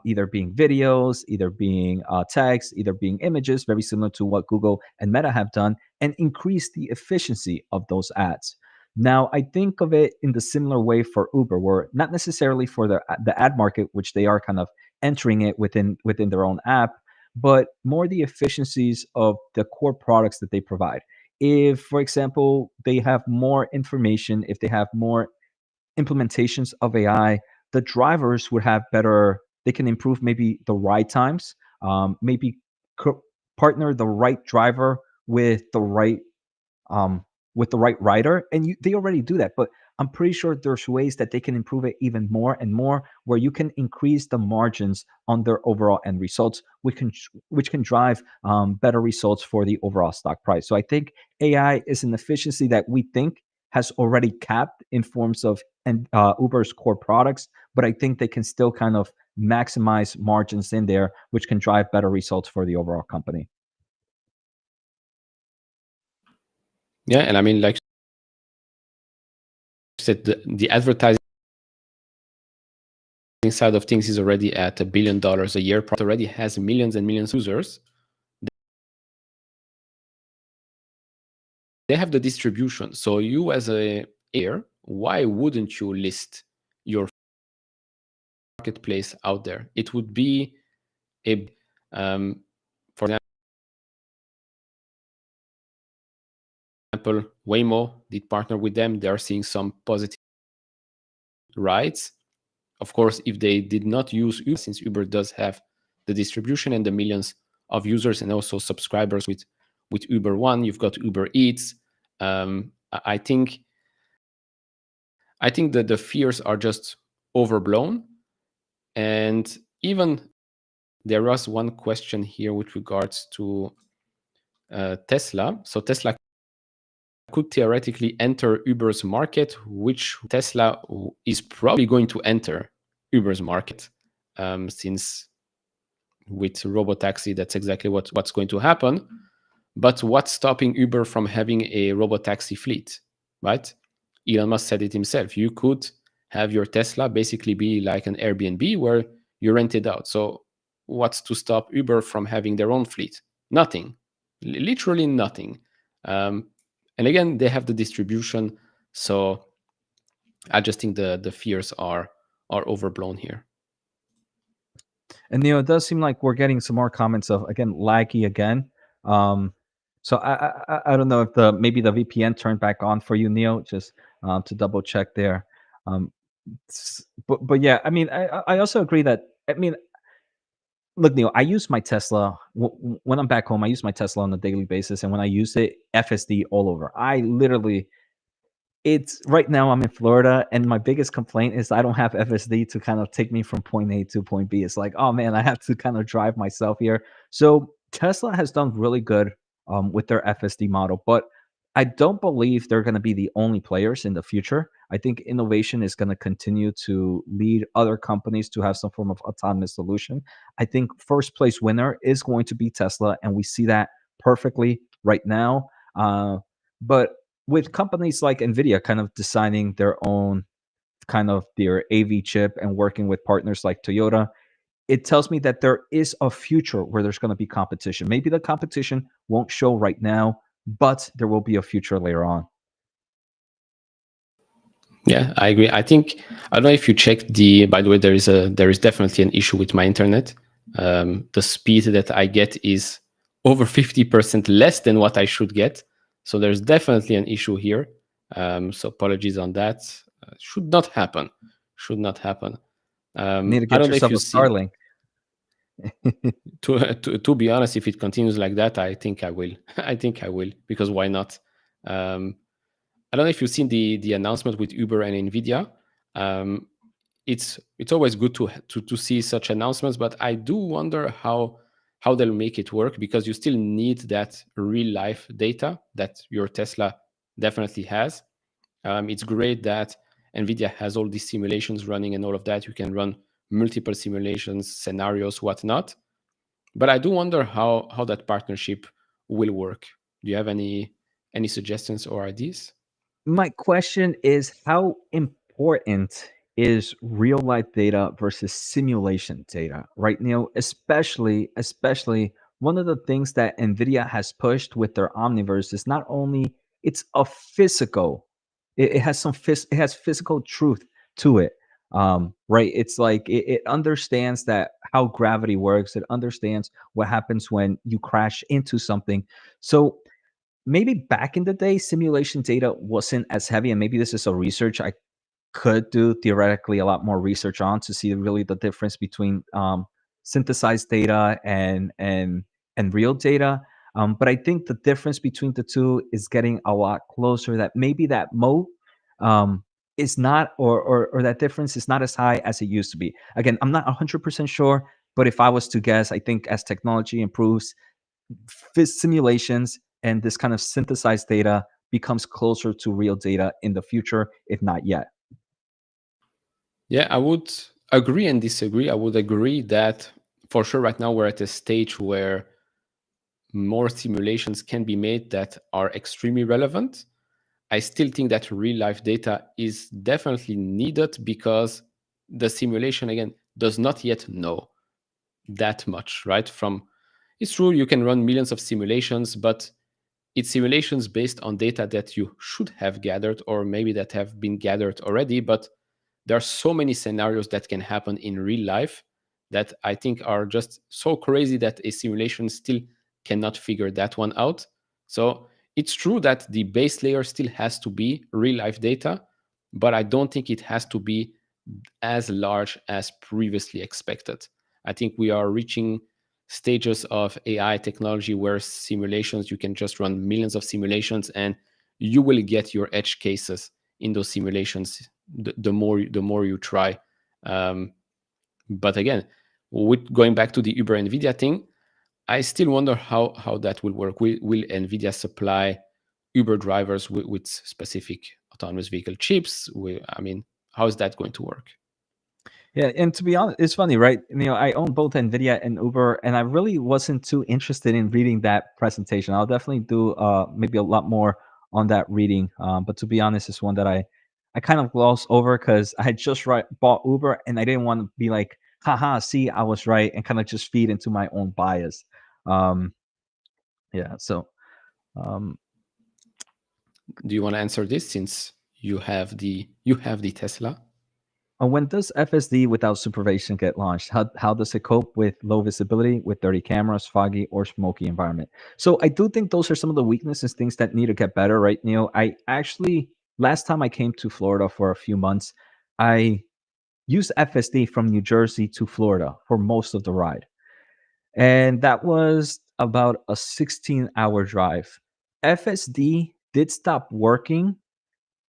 either being videos, either being text, either being images, very similar to what Google and Meta have done, and increase the efficiency of those ads. Now, I think of it in the similar way for Uber, where not necessarily for the ad market, which they are kind of entering it within their own app, but more the efficiencies of the core products that they provide. If, for example, they have more information, if they have more implementations of AI, the drivers would have better, they can improve maybe the ride times maybe partner the right driver with the right um, rider, and they already do that. But I'm pretty sure there's ways that they can improve it even more and more, where you can increase the margins on their overall end results, which can drive better results for the overall stock price. So I think AI is an efficiency that we think has already capped in forms of and Uber's core products, but I think they can still kind of maximize margins in there, which can drive better results for the overall company. Yeah, and I mean, like you said, the advertising side of things is already at $1 billion a year. It already has millions and millions of users. They have the distribution. So you as a air, why wouldn't you list your marketplace out there? It would be a for example, Waymo did partner with them. They are seeing some positive rides. Of course, if they did not use Uber, since Uber does have the distribution and the millions of users and also subscribers with Uber One, you've got Uber Eats. I think that the fears are just overblown. And even there was one question here with regards to Tesla. So Tesla could theoretically enter Uber's market, which Tesla is probably going to enter Uber's market, since with robotaxi, that's exactly what's going to happen. But what's stopping Uber from having a robotaxi fleet, right? Elon Musk said it himself. You could have your Tesla basically be like an Airbnb where you rent it out. So what's to stop Uber from having their own fleet? Nothing, literally nothing. And again, they have the distribution. So I just think the fears are overblown here. And Neil, it does seem like we're getting some more comments of again laggy again. Um, so I don't know if the maybe the VPN turned back on for you, Neil, just to double check there. Um, but yeah, I mean, I also agree that I mean, look, Neil, I use my Tesla when I'm back home. I use my Tesla on a daily basis, and when I use it, FSD all over. I literally it's right now I'm in Florida, and my biggest complaint is I don't have FSD to kind of take me from point A to point B. It's like, oh man, I have to kind of drive myself here. So Tesla has done really good with their FSD model, but I don't believe they're going to be the only players in the future. I think innovation is going to continue to lead other companies to have some form of autonomous solution. I think first place winner is going to be Tesla, and we see that perfectly right now. But with companies like Nvidia kind of designing their own kind of their AV chip and working with partners like Toyota, it tells me that there is a future where there's going to be competition. Maybe the competition won't show right now, but there will be a future later on. Yeah, I agree. I think I don't know if you checked the. By the way, there is definitely an issue with my internet. The speed that I get is over 50% less than what I should get. So there's definitely an issue here. So apologies on that. Should not happen. Should not happen. You need to I get don't know if yourself you a see. Starlink. To be honest, if it continues like that, I think I will. I think I will, because why not? I don't know if you've seen the announcement with Uber and Nvidia. Um, it's always good to see such announcements, but I do wonder how they'll make it work, because you still need that real life data that your Tesla definitely has. It's great that Nvidia has all these simulations running and all of that. You can run multiple simulations, scenarios, whatnot. But I do wonder how that partnership will work. Do you have any suggestions or ideas? My question is how important is real life data versus simulation data right now, especially one of the things that Nvidia has pushed with their Omniverse is not only it's a physical, it has it has physical truth to it. Right, it's like it understands that how gravity works, it understands what happens when you crash into something. So maybe back in the day, simulation data wasn't as heavy, and maybe this is a research I could do theoretically a lot more research on to see really the difference between synthesized data and real data. But I think the difference between the two is getting a lot closer. That maybe that moat um, is not, or that difference is not as high as it used to be. Again, I'm not 100% sure, but if I was to guess, I think as technology improves, simulations and this kind of synthesized data becomes closer to real data in the future, if not yet. Yeah, I would agree and disagree. I would agree that for sure right now we're at a stage where more simulations can be made that are extremely relevant. I still think that real life data is definitely needed because the simulation again does not yet know that much, right? From it's true you can run millions of simulations, but it's simulations based on data that you should have gathered or maybe that have been gathered already. But there are so many scenarios that can happen in real life that I think are just so crazy that a simulation still cannot figure that one out. So it's true that the base layer still has to be real life data, but I don't think it has to be as large as previously expected. I think we are reaching stages of AI technology where simulations, you can just run millions of simulations and you will get your edge cases in those simulations the more you try. Um, but again, with going back to the Uber Nvidia thing, I still wonder how that will work. Will Nvidia supply Uber drivers with specific autonomous vehicle chips? I mean, how is that going to work? Yeah, and to be honest, it's funny, right? I own both Nvidia and Uber, and I really wasn't too interested in reading that presentation. I'll definitely do maybe a lot more on that reading. But to be honest, it's one that I kind of glossed over because I had just bought Uber, and I didn't want to be like, haha, see, I was right, and kind of just feed into my own bias. Um, yeah, so um, Do you want to answer this since you have the Tesla? when does FSD without supervision get launched? How does it cope with low visibility, with dirty cameras, foggy or smoky environment? So I do think those are some of the weaknesses, things that need to get better, right, Neil? I actually last time I came to Florida for a few months, I used FSD from New Jersey to Florida for most of the ride. And that was about a 16-hour drive. FSD did stop working,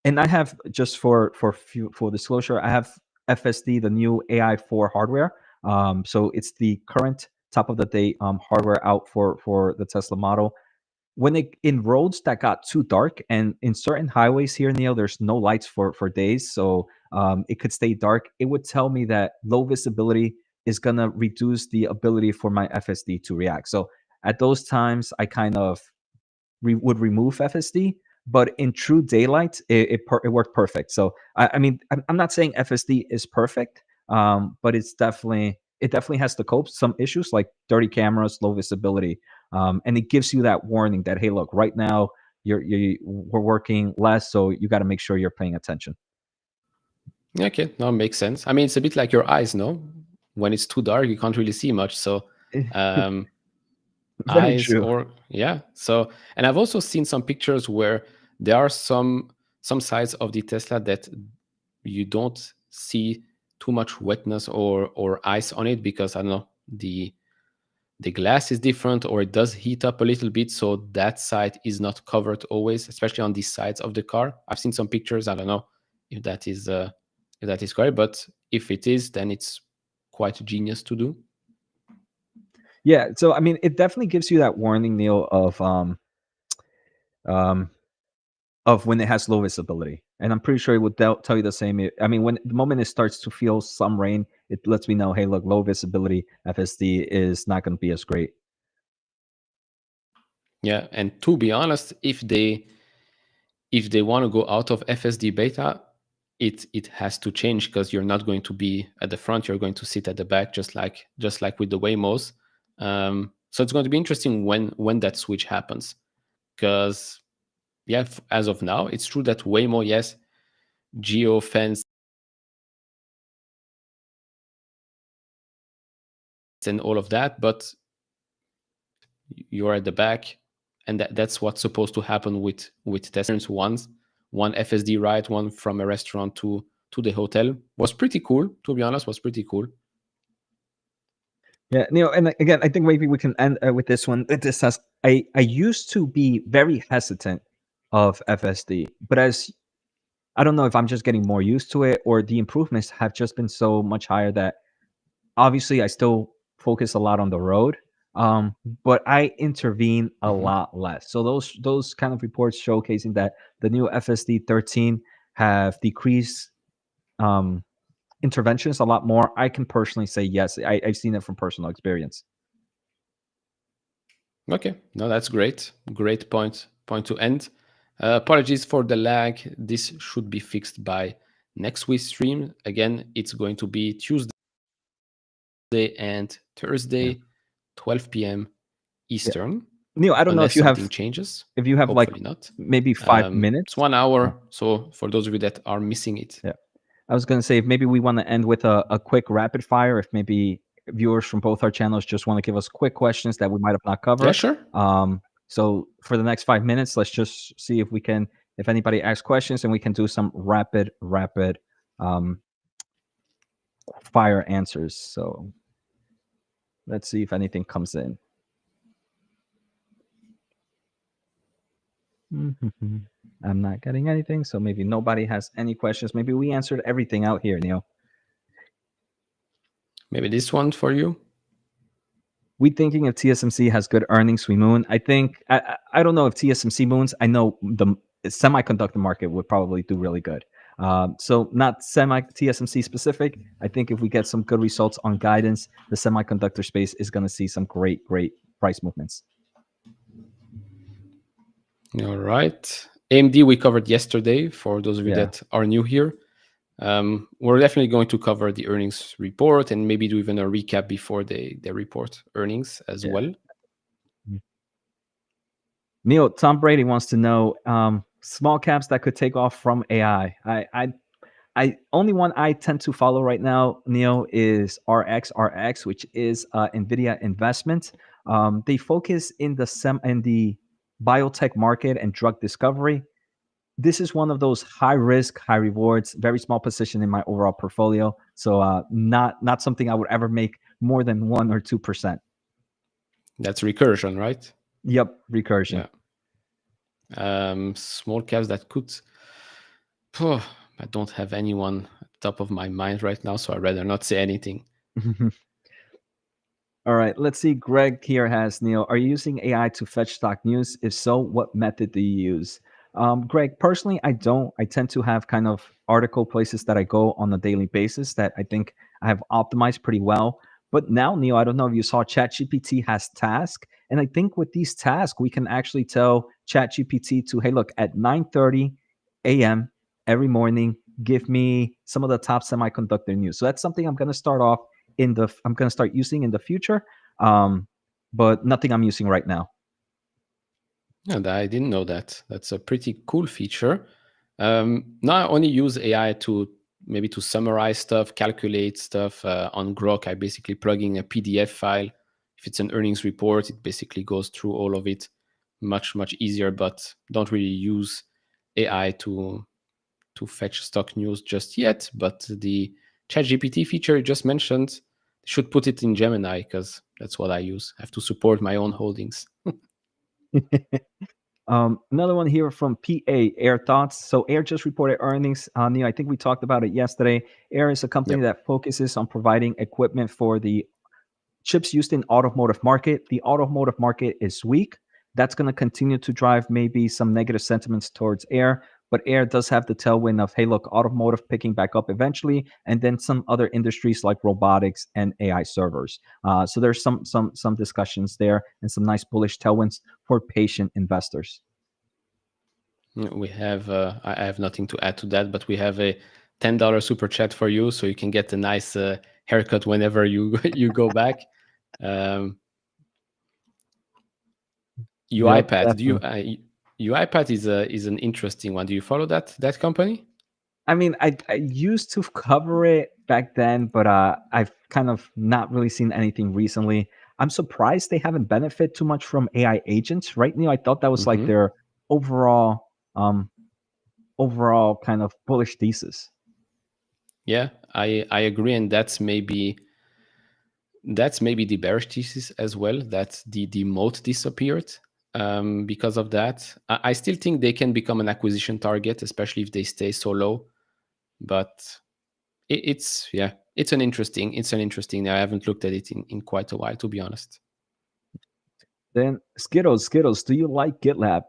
and I have, just for disclosure, I have FSD, the new AI4 hardware. So it's the current top of the day hardware out for the Tesla model. When it in roads that got too dark, and in certain highways here, Neil, there's no lights for days, so it could stay dark. It would tell me that low visibility is gonna reduce the ability for my FSD to react. So at those times, I kind of would remove FSD, but in true daylight, it worked perfect. So I mean, I'm not saying FSD is perfect, but it definitely has to cope some issues like dirty cameras, low visibility, and it gives you that warning that, hey, look, right now we're working less, so you got to make sure you're paying attention. Okay, no, makes sense. I mean, it's a bit like your eyes, no? When it's too dark, you can't really see much. So, um, Very eyes true. or yeah. So, and I've also seen some pictures where there are some sides of the Tesla that you don't see too much wetness or ice on it because I don't know the glass is different or it does heat up a little bit, so that side is not covered always, especially on these sides of the car. I've seen some pictures. I don't know if that is correct, but if it is, then it's quite genius to do. Yeah. So I mean, it definitely gives you that warning, Neil, um, of when it has low visibility. And I'm pretty sure it would tell you the same. I mean, when the moment it starts to feel some rain, it lets me know, hey, look, low visibility FSD is not going to be as great. Yeah, and to be honest, if they want to go out of FSD beta, it has to change because you're not going to be at the front. You're going to sit at the back, just like with the Waymos. So it's going to be interesting when that switch happens. Because yeah, as of now, it's true that Waymo, yes, geofence and all of that, but you're at the back, and that's what's supposed to happen with Tesla's one FSD ride, one from a restaurant to the hotel was pretty cool. To be honest, was pretty cool. Yeah, Neil, and again, I think maybe we can end with this one. This has I used to be very hesitant of FSD, but as I don't know if I'm just getting more used to it or the improvements have just been so much higher that obviously I still focus a lot on the road, but I intervene a Mhm. lot less. So those kind of reports showcasing that the new FSD 13 have decreased um, interventions a lot more. I can personally say yes. I've seen it from personal experience. Okay, no, that's great. Great point to end. Apologies for the lag. This should be fixed by next week's stream. Again, it's going to be Tuesday and Yeah. Thursday, 12 p.m. Yeah. Eastern, Neil, I don't know unless something changes. if you have like Hopefully not. maybe 5 minutes. It's 1 hour. Oh, So for those of you that are missing it, yeah. I was gonna say if maybe we want to end with a quick rapid fire, if maybe viewers from both our channels just want to give us quick questions that we might have not yeah, covered. sure. So for the next 5 minutes, let's just see if we can, if anybody asks questions, and we can do some rapid um, fire answers. So let's see if anything comes in. Mhm. I'm not getting anything, so maybe nobody has any questions. Maybe we answered everything out here, Neil. Maybe this one for you. We thinking if TSMC has good earnings, we moon. I think I don't know if TSMC moons. I know the semiconductor market would probably do really good. So not semi TSMC specific. I think if we get some good results on guidance, the semiconductor space is going to see some great price movements. All right. AMD we covered yesterday. For those of you Yeah, that are new here, we're definitely going to cover the earnings report and maybe do even a recap before they report earnings as yeah. well. Neil, Tom Brady wants to know small caps that could take off from AI. I only one I tend to follow right now, Neil, is RXRX, which is Nvidia investment. They focus in the biotech market and drug discovery. This is one of those high risk, high rewards, very small position in my overall portfolio. So not something I would ever make more than 1 or 2%. That's recursion, right? Yep, recursion. Yeah. Small caps that could. Oh, I don't have anyone at the top of my mind right now, so I'd rather not say anything. All right, let's see. Greg here has Neil. Are you using AI to fetch stock news? If so, what method do you use? Greg, personally, I don't. I tend to have kind of article places that I go on a daily basis that I think I have optimized pretty well. But now, Neil, I don't know if you saw ChatGPT has task, and I think with these tasks, we can actually tell ChatGPT to, hey, look, at 9:30 a.m. every morning, give me some of the top semiconductor news. So that's something I'm going to start off I'm going to start using in the future, but nothing I'm using right now. And I didn't know that. That's a pretty cool feature. Now I only use AI to maybe to summarize stuff, calculate stuff on Grok. I basically plug in a PDF file. If it's an earnings report, it basically goes through all of it much easier. But don't really use AI to fetch stock news just yet. But the ChatGPT feature you just mentioned should put it in Gemini because that's what I use. I have to support my own holdings. Another one here from PA Air Thoughts. So Air just reported earnings. Neil, I think we talked about it yesterday. Air is a company Yep. that focuses on providing equipment for the chips used in automotive market. The automotive market is weak. That's going to continue to drive maybe some negative sentiments towards Air, but Air does have the tailwind of, hey, look, automotive picking back up eventually, and then some other industries like robotics and AI servers. So there's some discussions there and some nice bullish tailwinds for patient investors. We have I have nothing to add to that, but we have a $10 super chat for you, so you can get a nice haircut whenever you you go back. Um, Yep, UiPath, do you definitely. UiPath is an interesting one. Do you follow that company? I mean, I used to cover it back then, but I've kind of not really seen anything recently. I'm surprised they haven't benefited too much from AI agents, right? Neil, I thought that was like Hmm. their overall um overall kind of bullish thesis. Yeah, I agree, and that's maybe That's maybe the bearish thesis as well, that the moat disappeared because of that. I still think they can become an acquisition target, especially if they stay so low. But it's an interesting. I haven't looked at it in quite a while, to be honest. Then Skittles, do you like GitLab?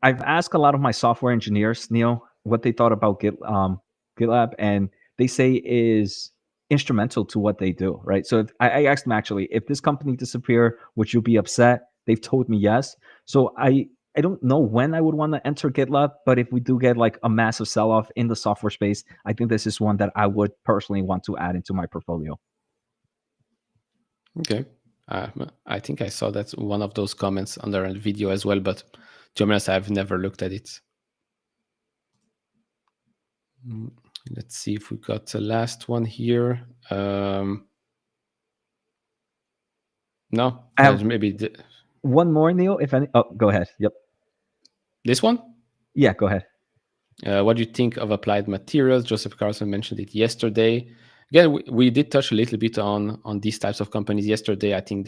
I've asked a lot of my software engineers, Neil, what they thought about GitLab, and they say is instrumental to what they do, right? So I asked them actually, if this company disappear, would you be upset? They've told me yes. So I don't know when I would want to enter GitLab, but if we do get like a massive sell off in the software space, I think this is one that I would personally want to add into my portfolio. Okay. I think I saw that one of those comments under a video as well, but to be honest, I've never looked at it. Let's see if we got the last one here. No, I have maybe one more, Neil. If any, oh, go ahead. Yep. this one. Yeah, go ahead. What do you think of applied materials? Joseph Carlson mentioned it yesterday. Again, we did touch a little bit on these types of companies yesterday. I think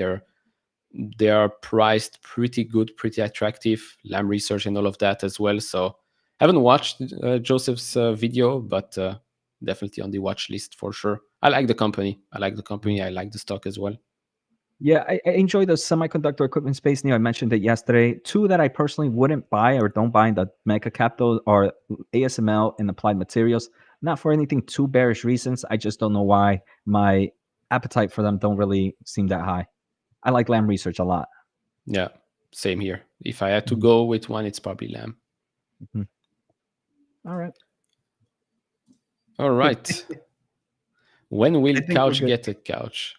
they are priced pretty good, pretty attractive. Lam Research and all of that as well. So haven't watched Joseph's video, but definitely on the watch list for sure. I like the company. I like the stock as well. Yeah, I enjoy the semiconductor equipment space. Neil, I mentioned it yesterday. Two that I personally wouldn't buy or don't buy in the mega cap though are ASML and Applied Materials. Not for anything too bearish reasons. I just don't know why my appetite for them don't really seem that high. I like Lam Research a lot. Yeah, same here. If I had to Mhm. go with one, it's probably Lam. Mhm. All right. All right. When will I think we're couch good. get a couch?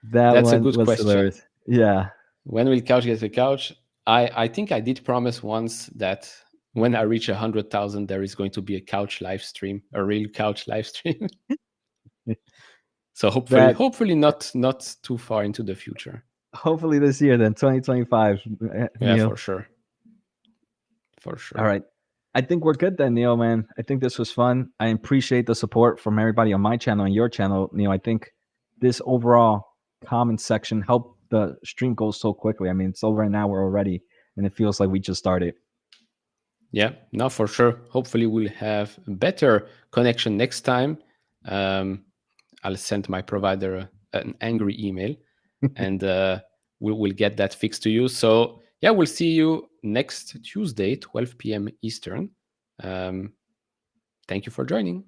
That That's a one good was question. hilarious. Yeah. When will couch get a couch? I think I did promise once that when I reach 100,000, there is going to be a couch live stream, a real couch live stream. So That hopefully not too far into the future. hopefully this year then 2025, Yeah, Neil. for sure. For All sure. right. I think we're good then, Neil, man. I think this was fun. I appreciate the support from everybody on my channel and your channel, Neil. I think this overall comment section helped the stream go so quickly. I mean, it's over an hour already, and it feels like we just started. Yeah, no, for sure. Hopefully we'll have a better connection next time. I'll send my provider an angry email and we'll get that fixed to you. So yeah, we'll see you next Tuesday, 12 p.m. Eastern. Thank you for joining.